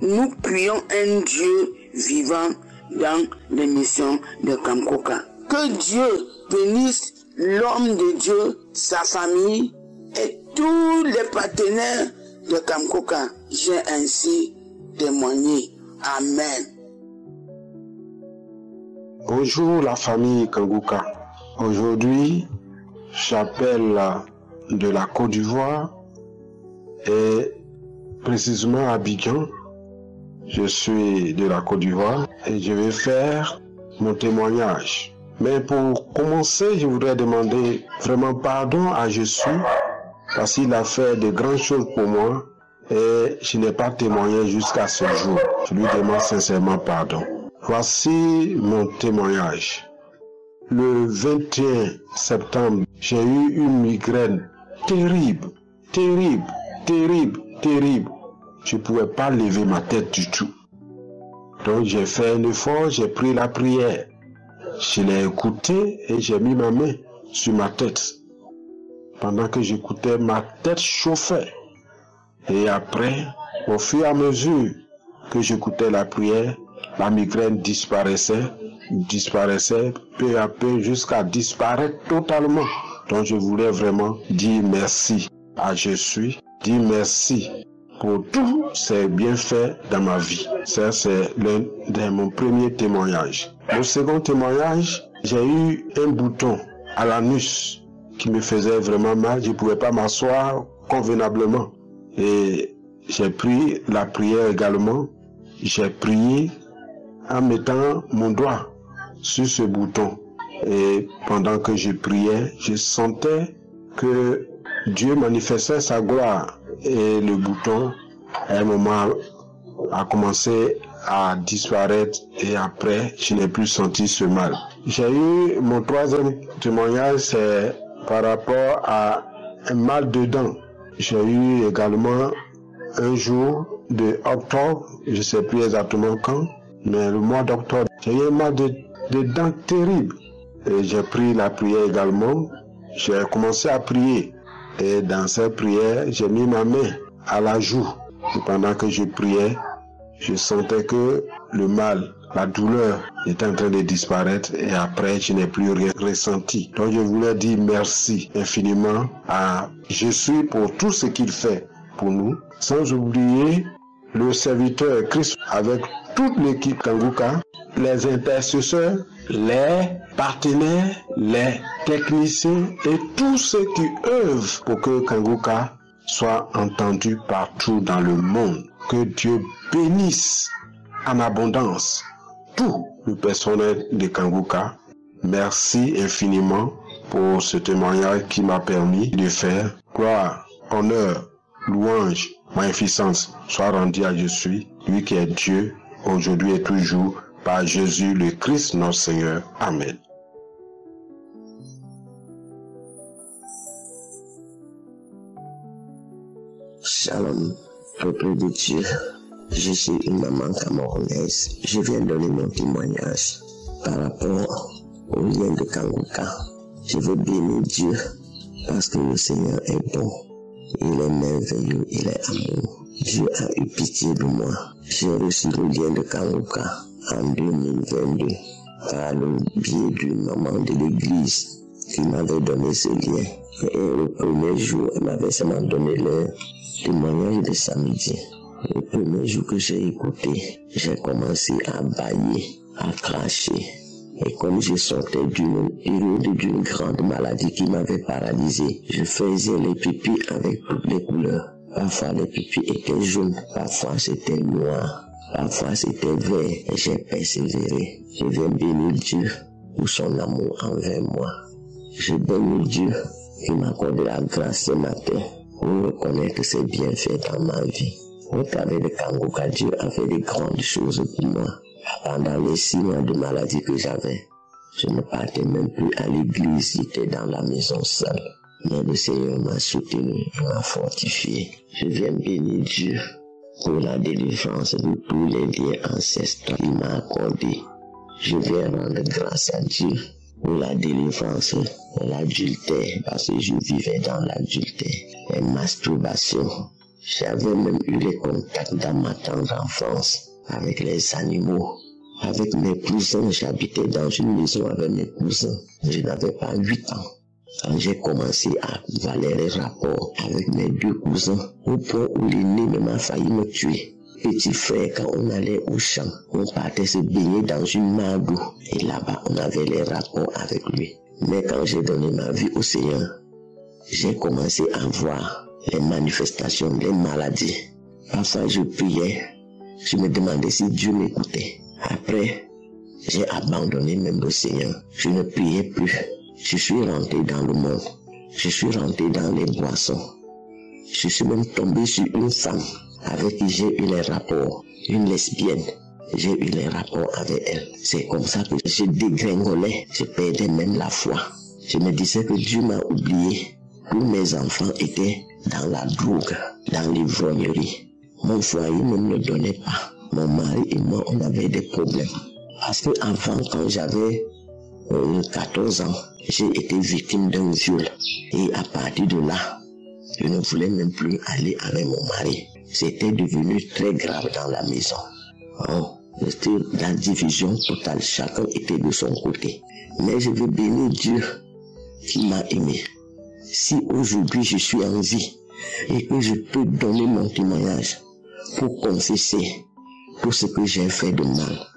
Nous prions un Dieu vivant dans l'émission de Kangoka. Que Dieu bénisse l'homme de Dieu, sa famille et tous les partenaires de Kangoka. J'ai ainsi témoigné. Amen. Bonjour la famille Kangoka. Aujourd'hui, j'appelle de la Côte d'Ivoire et précisément à Abidjan. Je suis de la Côte d'Ivoire et je vais faire mon témoignage. Mais pour commencer, je voudrais demander vraiment pardon à Jésus parce qu'il a fait de grandes choses pour moi et je n'ai pas témoigné jusqu'à ce jour. Je lui demande sincèrement pardon. Voici mon témoignage. Le 21 septembre, j'ai eu une migraine terrible. Je ne pouvais pas lever ma tête du tout. Donc j'ai fait un effort, j'ai pris la prière. Je l'ai écouté et j'ai mis ma main sur ma tête. Pendant que j'écoutais, ma tête chauffait. Et après, au fur et à mesure que j'écoutais la prière, la migraine disparaissait peu à peu jusqu'à disparaître totalement. Donc je voulais vraiment dire merci à Jésus, dire merci pour tous ces bienfaits dans ma vie. Ça, c'est l'un de mon premier témoignage. Le second témoignage, j'ai eu un bouton à l'anus qui me faisait vraiment mal. Je ne pouvais pas m'asseoir convenablement. Et j'ai pris la prière également. J'ai prié en mettant mon doigt sur ce bouton. Et pendant que je priais, je sentais que Dieu manifestait sa gloire. Et le bouton, à un moment, a commencé à disparaître. Et après, je n'ai plus senti ce mal. J'ai eu mon troisième témoignage, c'est par rapport à un mal de dents. J'ai eu également un jour de octobre, je ne sais plus exactement quand, mais le mois d'octobre, j'ai eu un mal de dents terrible. Et j'ai pris la prière également. J'ai commencé à prier. Et dans cette prière, j'ai mis ma main à la joue. Et pendant que je priais, je sentais que le mal, la douleur était en train de disparaître. Et après, je n'ai plus rien ressenti. Donc je voulais dire merci infiniment à Jésus pour tout ce qu'il fait pour nous. Sans oublier le serviteur Christ avec toute l'équipe Kangoka, les intercesseurs, les partenaires, les techniciens et tous ceux qui œuvrent pour que Kangoka soit entendu partout dans le monde. Que Dieu bénisse en abondance tout le personnel de Kangoka. Merci infiniment pour ce témoignage qui m'a permis de faire. Gloire, honneur, louange, magnificence soit rendue à Jésus, lui qui est Dieu, aujourd'hui et toujours, par Jésus le Christ, notre Seigneur. Amen. Shalom, peuple de Dieu. Je suis une maman camerounaise. Je viens donner mon témoignage par rapport au lien de Kangoka. Je veux bénir Dieu parce que le Seigneur est bon. Il est merveilleux, il est amour. Dieu a eu pitié de moi. J'ai reçu le lien de Kangoka en 2022 par le biais d'une maman de l'église qui m'avait donné ce lien. Et le premier jour, elle m'avait seulement donné le témoignage de samedi. Le premier jour que j'ai écouté, j'ai commencé à bâiller, à cracher. Et comme je sortais d'une période d'une grande maladie qui m'avait paralysé, je faisais les pipis avec toutes les couleurs. Parfois les pipis étaient jaunes, parfois c'était noir, parfois c'était vert, et j'ai persévéré. Je viens bénir Dieu pour son amour envers moi. Je bénis Dieu qui m'accorde la grâce ce matin pour reconnaître ses bienfaits dans ma vie. Au travers de Kangoka, Dieu a fait de grandes choses pour moi. Pendant les 6 mois de maladie que j'avais, je ne partais même plus à l'église, j'étais dans la maison seule. Mais le Seigneur m'a soutenu et m'a fortifié. Je viens bénir Dieu pour la délivrance de tous les liens ancestraux qu'il m'a accordés. Je viens rendre grâce à Dieu pour la délivrance de l'adultère, parce que je vivais dans l'adultère, et masturbation. J'avais même eu les contacts dans ma tendre enfance avec les animaux, avec mes cousins. J'habitais dans une maison avec mes cousins. Je n'avais pas 8 ans. Quand j'ai commencé à voir les rapports avec mes 2 cousins, au point où l'aîné même a failli me tuer. Petit frère, quand on allait au champ, on partait se baigner dans une mare d'eau. Et là-bas, on avait les rapports avec lui. Mais quand j'ai donné ma vie au Seigneur, j'ai commencé à voir les manifestations, les maladies. Parfois, je priais, je me demandais si Dieu m'écoutait. Après, j'ai abandonné même le Seigneur. Je ne priais plus. Je suis rentré dans le monde. Je suis rentré dans les boissons. Je suis même tombé sur une femme avec qui j'ai eu les rapports. Une lesbienne. J'ai eu les rapports avec elle. C'est comme ça que je dégringolais. Je perdais même la foi. Je me disais que Dieu m'a oublié. Tous mes enfants étaient dans la drogue, dans l'ivrognerie. Mon foyer ne me le donnait pas. Mon mari et moi, on avait des problèmes. Parce que avant, quand j'avais 14 ans, j'ai été victime d'un viol. Et à partir de là, je ne voulais même plus aller avec mon mari. C'était devenu très grave dans la maison. Oh, c'était la division totale. Chacun était de son côté. Mais je veux bénir Dieu qui m'a aimé. Si aujourd'hui je suis en vie et que je peux donner mon témoignage pour confesser tout ce que j'ai fait de mal.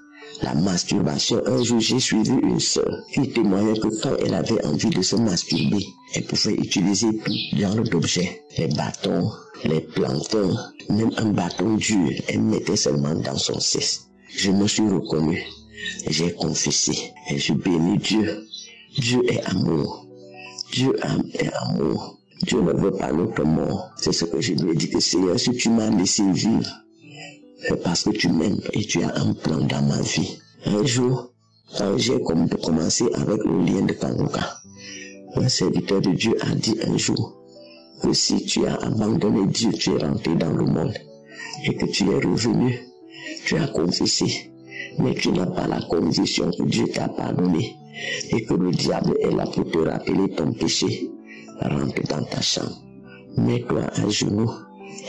La masturbation, un jour j'ai suivi une sœur qui témoignait que quand elle avait envie de se masturber, elle pouvait utiliser tout genre d'objets, les bâtons, les plantons, même un bâton dur, elle mettait seulement dans son sexe. Je me suis reconnu, j'ai confessé et je bénis Dieu. Dieu est amour. Dieu est amour. Dieu ne veut pas notre mort. C'est ce que je lui ai dit que Seigneur, si tu m'as laissé vivre, c'est parce que tu m'aimes et tu as un plan dans ma vie. Un jour, quand j'ai commencé avec le lien de Kanguka, un serviteur de Dieu a dit un jour que si tu as abandonné Dieu, tu es rentré dans le monde et que tu es revenu, tu as confessé, mais tu n'as pas la conviction que Dieu t'a pardonné et que le diable est là pour te rappeler ton péché. Rentre dans ta chambre, mets-toi à genoux,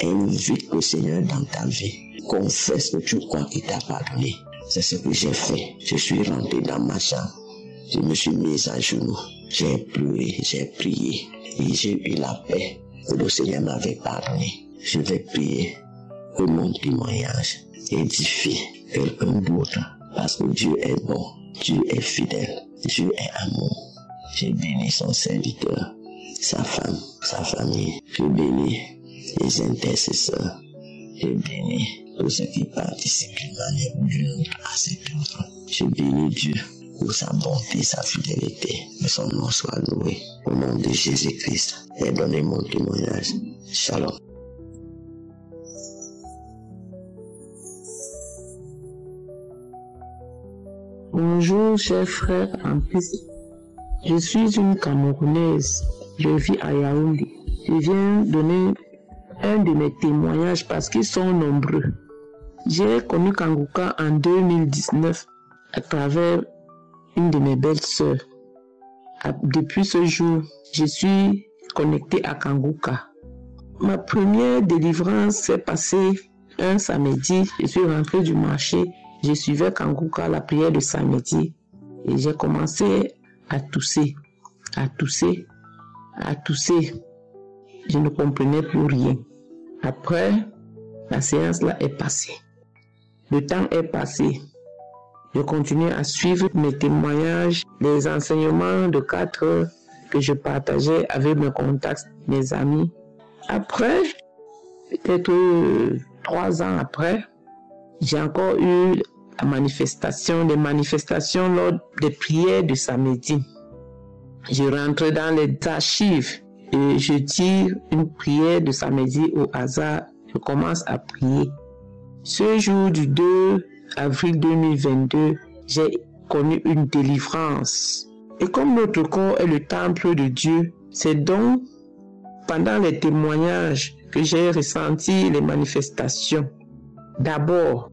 invite le Seigneur dans ta vie. Confesse que tu crois qu'il t'a pardonné. C'est ce que j'ai fait. Je suis rentré dans ma chambre. Je me suis mis à genoux. J'ai pleuré, j'ai prié. Et j'ai eu la paix que le Seigneur m'avait pardonné. Je vais prier que mon témoignage édifie quelqu'un d'autre. Parce que Dieu est bon. Dieu est fidèle. Dieu est amour. J'ai béni son serviteur, sa femme, sa famille. Je bénis les intercesseurs. Je bénis tous ceux qui participent d'une manière ou d'une autre à cette œuvre. Je bénis Dieu pour sa bonté, sa fidélité. Que son nom soit loué. Au nom de Jésus-Christ, j'ai donné mon témoignage. Shalom. Bonjour, chers frères en Christ. Je suis une Camerounaise. Je vis à Yaoundé. Je viens donner un de mes témoignages parce qu'ils sont nombreux. J'ai connu Kanguka en 2019 à travers une de mes belles sœurs. Depuis ce jour, je suis connectée à Kanguka. Ma première délivrance s'est passée un samedi. Je suis rentrée du marché. Je suivais Kanguka, la prière de samedi. Et j'ai commencé à tousser, à tousser, à tousser. Je ne comprenais plus rien. Après, la séance là est passée. Le temps est passé. Je continue à suivre mes témoignages, les enseignements de 4 heures que je partageais avec mes contacts, mes amis. Après, peut-être 3 ans après, j'ai encore eu des manifestations lors des prières de samedi. Je rentre dans les archives et je tire une prière de samedi au hasard. Je commence à prier. Ce jour du 2 avril 2022, j'ai connu une délivrance. Et comme notre corps est le temple de Dieu, c'est donc pendant les témoignages que j'ai ressenti les manifestations. D'abord,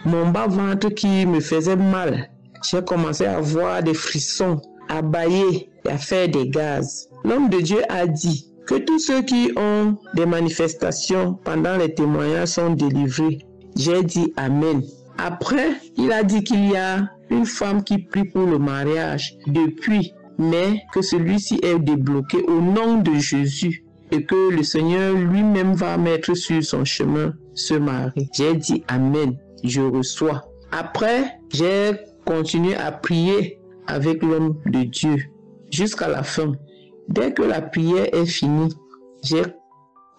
mon bas-ventre qui me faisait mal, j'ai commencé à avoir des frissons, à bâiller et à faire des gaz. L'homme de Dieu a dit que tous ceux qui ont des manifestations pendant les témoignages sont délivrés. J'ai dit Amen. Après, il a dit qu'il y a une femme qui prie pour le mariage. Depuis, mais que celui-ci est débloqué au nom de Jésus et que le Seigneur lui-même va mettre sur son chemin ce mari. J'ai dit Amen, je reçois. Après, j'ai continué à prier avec l'homme de Dieu jusqu'à la fin. Dès que la prière est finie, j'ai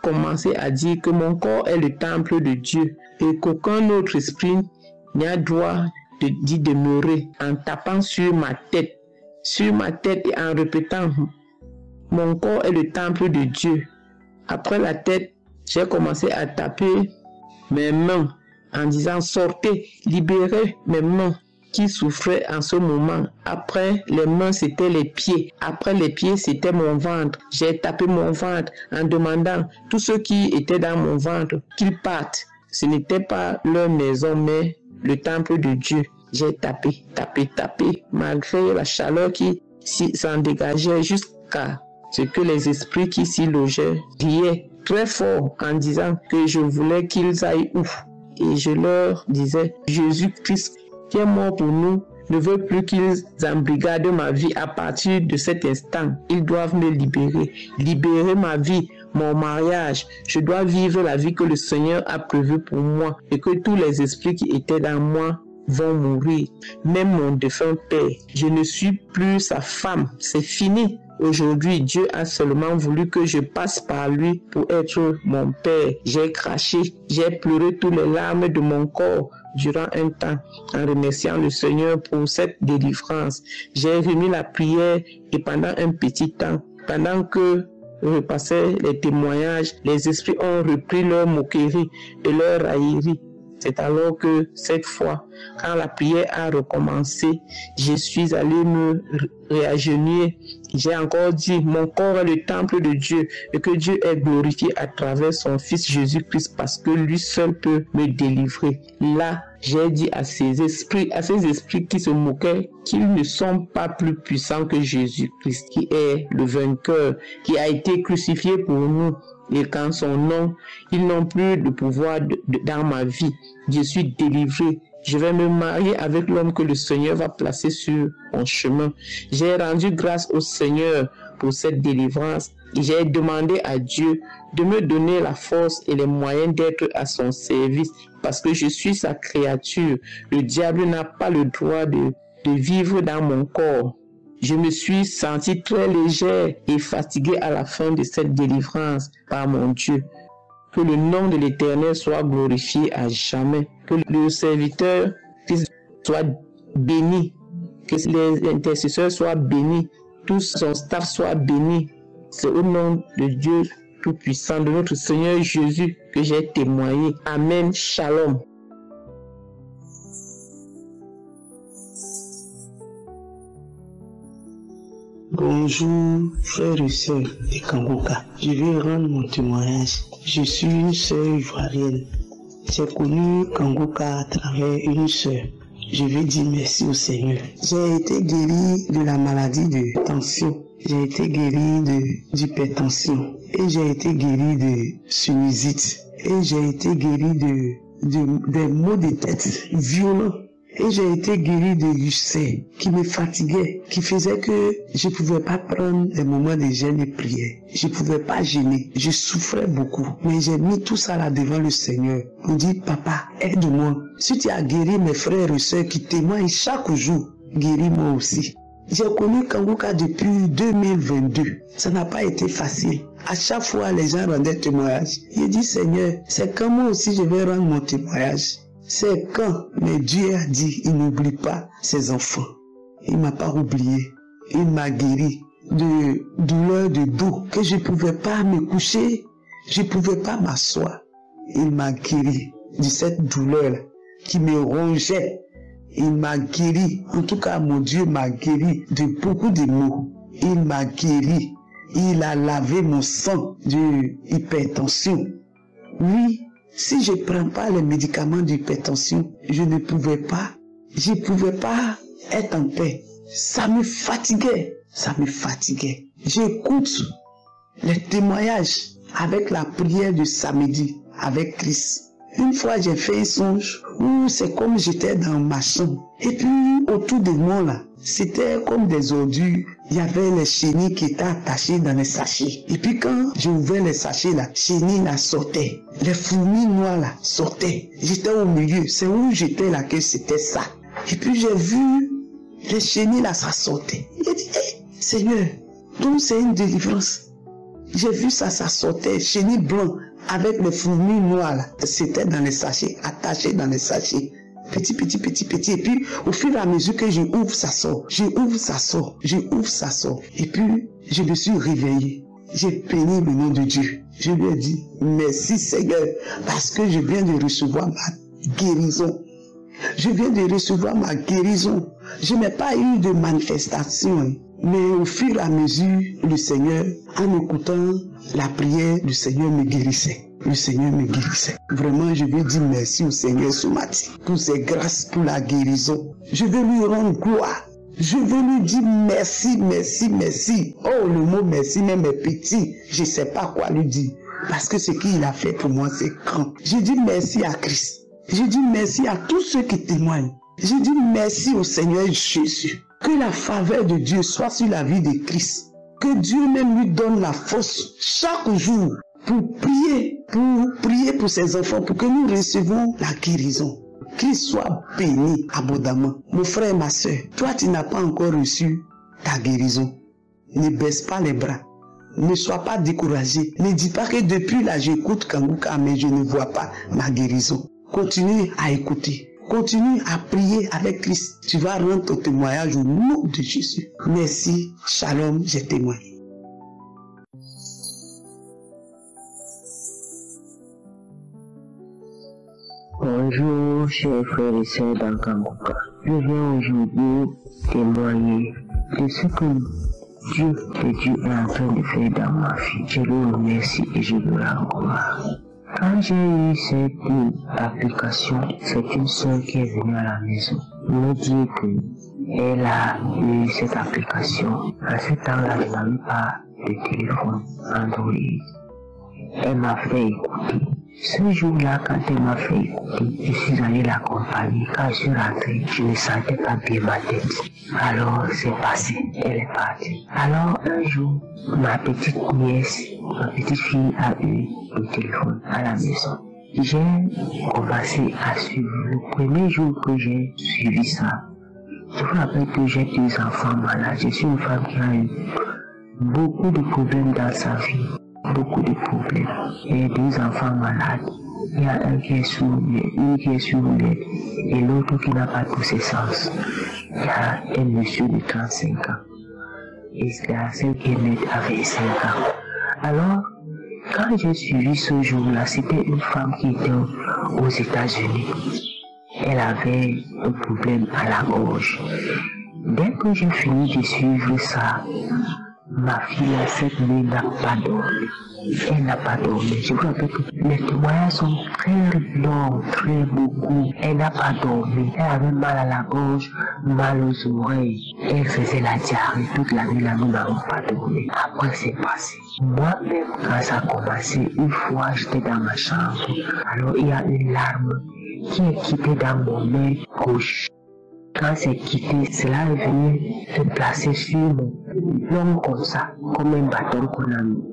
commencé à dire que mon corps est le temple de Dieu et qu'aucun autre esprit n'a droit d'y demeurer, en tapant sur ma tête et en répétant « Mon corps est le temple de Dieu ». Après la tête, j'ai commencé à taper mes mains en disant « Sortez, libérez mes mains » qui souffraient en ce moment. Après les mains, c'était les pieds. Après les pieds, c'était mon ventre. J'ai tapé mon ventre en demandant tous ceux qui étaient dans mon ventre qu'ils partent. Ce n'était pas leur maison, mais le temple de Dieu. J'ai tapé, malgré la chaleur qui s'en dégageait jusqu'à ce que les esprits qui s'y logeaient riaient très fort en disant que je voulais qu'ils aillent où. Et je leur disais, Jésus-Christ qui est mort pour nous ne veut plus qu'ils embrigadent ma vie à partir de cet instant. Ils doivent me libérer ma vie, mon mariage. Je dois vivre la vie que le Seigneur a prévue pour moi et que tous les esprits qui étaient dans moi vont mourir. Même mon défunt père, je ne suis plus sa femme. C'est fini. Aujourd'hui, Dieu a seulement voulu que je passe par lui pour être mon père. J'ai craché, j'ai pleuré toutes les larmes de mon corps durant un temps en remerciant le Seigneur pour cette délivrance. J'ai remis la prière et pendant un petit temps, pendant que repassaient les témoignages, les esprits ont repris leur moquerie et leur raillerie. C'est alors que cette fois, quand la prière a recommencé, je suis allé me réagenouiller. J'ai encore dit, mon corps est le temple de Dieu et que Dieu est glorifié à travers son Fils Jésus-Christ parce que lui seul peut me délivrer. Là, j'ai dit à ces esprits qui se moquaient qu'ils ne sont pas plus puissants que Jésus-Christ qui est le vainqueur, qui a été crucifié pour nous. Et qu'en son nom, ils n'ont plus de pouvoir dans ma vie. Je suis délivré. Je vais me marier avec l'homme que le Seigneur va placer sur mon chemin. J'ai rendu grâce au Seigneur pour cette délivrance. Et j'ai demandé à Dieu de me donner la force et les moyens d'être à son service parce que je suis sa créature. Le diable n'a pas le droit de vivre dans mon corps. Je me suis senti très légère et fatiguée à la fin de cette délivrance par mon Dieu. Que le nom de l'Éternel soit glorifié à jamais. Que le serviteur soit béni. Que les intercesseurs soient bénis. Tout son staff soit béni. C'est au nom de Dieu Tout-Puissant, de notre Seigneur Jésus, que j'ai témoigné. Amen. Shalom. Bonjour, frères et sœurs de Kangoka. Je vais rendre mon témoignage. Je suis une sœur ivoirienne. J'ai connu Kangoka à travers une sœur. Je vais dire merci au Seigneur. J'ai été guéri de la maladie de tension. J'ai été guéri d'hypertension. Et j'ai été guéri de sinusite. Et j'ai été guéri des maux de tête violents. Et j'ai été guéri de ulcères qui me fatiguaient, qui faisaient que je ne pouvais pas prendre des moments de jeûne et prière. Je ne pouvais pas jeûner. Je souffrais beaucoup. Mais j'ai mis tout ça là devant le Seigneur. On dit, papa, aide-moi. Si tu as guéri mes frères et sœurs qui témoignent chaque jour, guéris-moi aussi. J'ai connu Kangoka depuis 2022. Ça n'a pas été facile. À chaque fois, les gens rendaient témoignage. J'ai dit, Seigneur, c'est quand moi aussi je vais rendre mon témoignage. C'est quand, mais Dieu a dit, il n'oublie pas ses enfants. Il m'a pas oublié. Il m'a guéri de douleurs de dos, que je pouvais pas me coucher, je pouvais pas m'asseoir. Il m'a guéri de cette douleur qui me rongeait. Il m'a guéri, en tout cas mon Dieu m'a guéri de beaucoup de maux. Il m'a guéri, il a lavé mon sang de hypertension. Oui. Si je ne prends pas les médicaments d'hypertension, je ne pouvais pas être en paix. Ça me fatiguait. J'écoute les témoignages avec la prière de samedi, avec Christ. Une fois, j'ai fait un songe où c'est comme j'étais dans ma chambre. Et puis, autour de moi, là, c'était comme des ordures. Il y avait les chenilles qui étaient attachées dans les sachets. Et puis, quand j'ai ouvert les sachets, là, chenilles là sortaient. Les fourmis noires là sortaient. J'étais au milieu. C'est où j'étais là que c'était ça. Et puis, j'ai vu les chenilles là, ça sortait. J'ai dit, hey, Seigneur, donc c'est une délivrance. J'ai vu ça, ça sortait, chenilles blancs avec les fourmis noires là. C'était dans les sachets, attachés dans les sachets. Petit. Et puis, au fur et à mesure que je ouvre, ça sort. Je ouvre, ça sort. Je ouvre, ça sort. Et puis, je me suis réveillé. J'ai béni le nom de Dieu. Je lui ai dit, merci Seigneur, parce que je viens de recevoir ma guérison. Je viens de recevoir ma guérison. Je n'ai pas eu de manifestation. Mais au fur et à mesure, le Seigneur, en écoutant la prière, le Seigneur me guérissait. Le Seigneur me guérissait. Vraiment, je veux dire merci au Seigneur ce matin pour ses grâces, pour la guérison. Je veux lui rendre gloire. Je veux lui dire merci. Oh, le mot merci même est petit. Je ne sais pas quoi lui dire. Parce que ce qu'il a fait pour moi, c'est grand. Je dis merci à Christ. Je dis merci à tous ceux qui témoignent. Je dis merci au Seigneur Jésus. Que la faveur de Dieu soit sur la vie de Christ. Que Dieu même lui donne la force chaque jour pour prier pour ses enfants, pour que nous recevons la guérison. Qu'il soit béni abondamment. Mon frère et ma soeur, toi tu n'as pas encore reçu ta guérison. Ne baisse pas les bras. Ne sois pas découragé. Ne dis pas que depuis là j'écoute Kangouka mais je ne vois pas ma guérison. Continue à écouter. Continue à prier avec Christ. Tu vas rendre ton témoignage au nom de Jésus. Merci. Shalom, j'ai témoigné. Bonjour, chers frères et sœurs dans Kangouka. Je viens aujourd'hui témoigner de ce que Dieu est en train de faire dans ma vie. Je le remercie et je le rends gloire. Quand j'ai eu cette application, c'est une soeur qui est venue à la maison me dire qu'elle a eu cette application. À ce temps-là, je n'avais pas de téléphone Android. Elle m'a fait écouter. Ce jour-là, quand elle m'a fait écouter, je suis allé l'accompagner. Quand je suis rentré, je ne sentais pas bien ma tête. Alors, c'est passé. Elle est partie. Alors, un jour, ma petite nièce, ma petite fille a eu le téléphone à la maison. J'ai commencé à suivre. Le premier jour que j'ai suivi ça, je vous rappelle que j'ai 2 enfants malades. Je suis une femme qui a eu beaucoup de problèmes dans sa vie. Beaucoup de problèmes. Et 2 enfants malades. Il y a un qui est sourd, une qui est sourde et l'autre qui n'a pas tous ses sens. Il y a un monsieur de 35 ans. Et la celle qui est née à 25 ans. Alors, quand j'ai suivi ce jour-là, c'était une femme qui était aux États-Unis. Elle avait un problème à la gorge. Dès que j'ai fini de suivre ça, ma fille, cette nuit, n'a pas dormi. Elle n'a pas dormi. Je vous rappelle que les témoignages sont très longs, très beaucoup. Elle n'a pas dormi. Elle avait mal à la gorge, mal aux oreilles. Elle faisait la diarrhée toute la nuit. Nous n'avons pas dormi. Après, c'est passé. Moi-même, quand ça a commencé, une fois, j'étais dans ma chambre. Alors, il y a une larme qui est quittée dans mon main gauche. Quand c'est quitté, cela est venu se placer sur mon long comme ça, comme un bâton qu'on a mis.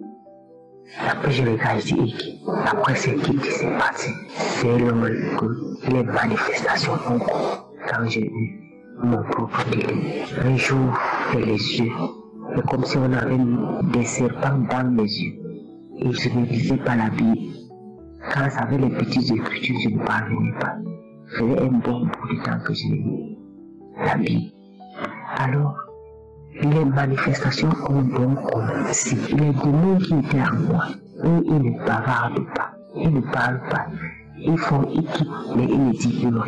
Après je regarde, je dis, après c'est quitté, c'est parti. C'est là que les manifestations ont cours. Quand j'ai eu mon propre délai, un jour, j'ai les yeux. C'est comme si on avait des serpents dans mes yeux. Et je ne lisais pas la Bible. Quand j'avais les petites écritures, je ne parvenais pas. Ça faisait un bon bout de temps que je lisais la Bible. Alors, les manifestations ont donc commencé. Les démons qui étaient en moi, eux, ils ne bavardent pas, ils ne parlent pas. Ils font équipe, mais ils ne disent rien.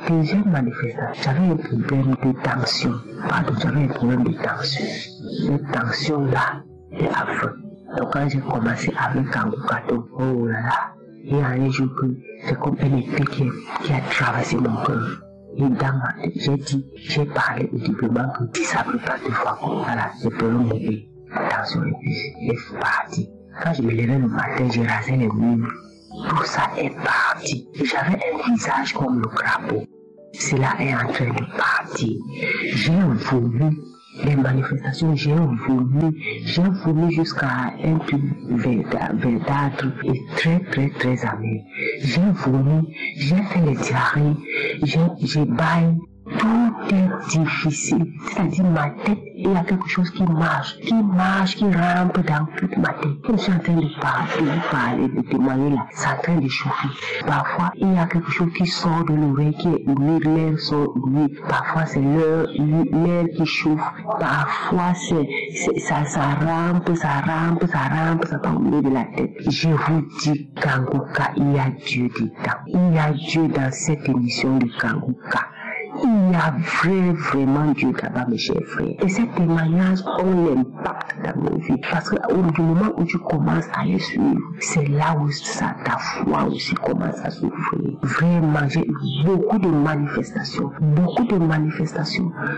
Deuxième manifestation, j'avais un problème de tension. Pardon, j'avais un problème de tension. Cette tension-là est affreuse. Donc quand j'ai commencé avec Kangouka, oh là là, il y a un jour que c'est comme une épée qui a traversé mon cœur. Et dans ma tête, j'ai parlé audiblement que si ça ne peut pas 2 fois comme ça là, je peux le mourir. Attention, et puis c'est parti. Quand je me levais le matin, j'ai rasé les murs. tout ça est parti. J'avais un visage comme le crapaud. Cela est en train de partir. J'ai vomi les manifestations, j'ai vomi jusqu'à un tube verdâtre et très amer. J'ai vomi, j'ai fait les diarrhées, j'ai baillé. Tout est difficile, c'est-à-dire ma tête, il y a quelque chose qui marche, qui rampe dans toute ma tête. Comme je suis en train de parler, de témoigner là, c'est en train de chauffer. Parfois, il y a quelque chose qui sort de l'oreille, qui est humide, l'air sort humide. Parfois, c'est l'air qui chauffe. Parfois, ça rampe, ça va au milieu de la tête. Je vous dis, Kanguka, il y a Dieu dedans. Il y a Dieu dans cette émission de Kanguka. Il y a vraiment Dieu là-bas, mes chers frères. Et ces témoignages ont l'impact dans nos vies. Parce qu'au moment où tu commences à les suivre, c'est là où ta foi aussi commence à souffrir. Vraiment, j'ai eu beaucoup de manifestations.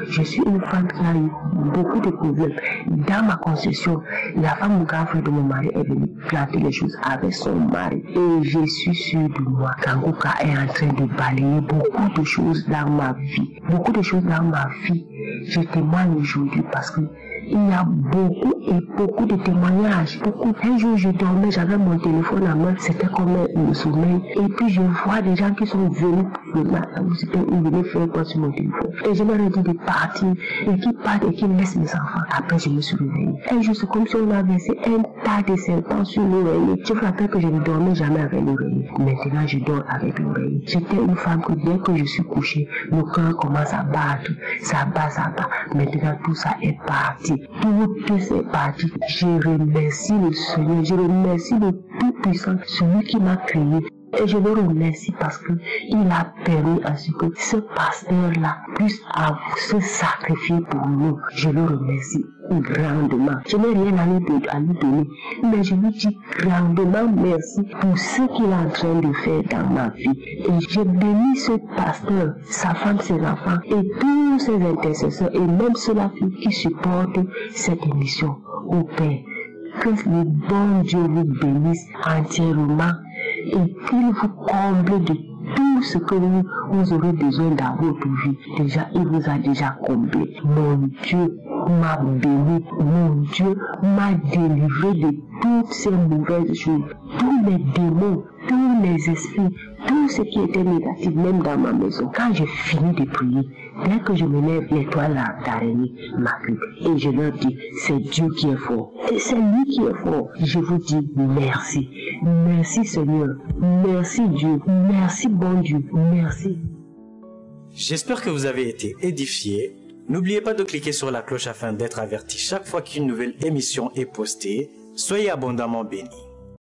Je suis une femme qui a eu beaucoup de problèmes. Dans ma conception, la femme grand frère de mon mari est venue planter les choses avec son mari. Et je suis sûre de moi, Kanguka est en train de balayer beaucoup de choses dans ma vie. Beaucoup de choses dans ma vie, je témoigne aujourd'hui parce que il y a beaucoup de témoignages. Un jour, je dormais, j'avais mon téléphone à main, c'était comme le sommeil. Et puis, je vois des gens qui sont venus le matin, ils venaient faire quoi sur mon téléphone. Et je leur ai dit de partir, et qui partent et qui laissent mes enfants. Après, je me suis réveillée. Un jour, c'est comme si on avait versé un tas de serpents sur l'oreiller. Je me rappelle que je ne dormais jamais avec l'oreiller. Maintenant, je dors avec l'oreiller. J'étais une femme que dès que je suis couchée, le cœur commence à battre. Ça bat. Maintenant, tout ça est parti. Tout est parti. Je remercie le Seigneur, je remercie le Tout-Puissant, celui qui m'a créé. Et je le remercie parce que il a permis à ce que ce pasteur-là puisse se sacrifier pour nous. Je le remercie grandement. Je n'ai rien à lui donner, mais je lui dis grandement merci pour ce qu'il est en train de faire dans ma vie. Et je bénis ce pasteur, sa femme, ses enfants et tous ses intercesseurs et même ceux-là qui supportent cette émission. Au Père, que le bon Dieu vous bénisse entièrement et qu'il vous comble de tout ce que vous aurez besoin dans votre vie. Déjà, il vous a déjà comblé. Mon Dieu m'a béni. Mon Dieu m'a délivré de toutes ces mauvaises choses. Tous les démons, tous les esprits, tout ce qui était négatif, même dans ma maison. Quand j'ai fini de prier, dès que je me lève, l'étoile d'araignée m'appelle. Et je leur dis, c'est Dieu qui est fort. Et c'est lui qui est fort. Je vous dis merci. Merci Seigneur. Merci Dieu. Merci bon Dieu. Merci. J'espère que vous avez été édifiés. N'oubliez pas de cliquer sur la cloche afin d'être averti chaque fois qu'une nouvelle émission est postée. Soyez abondamment bénis.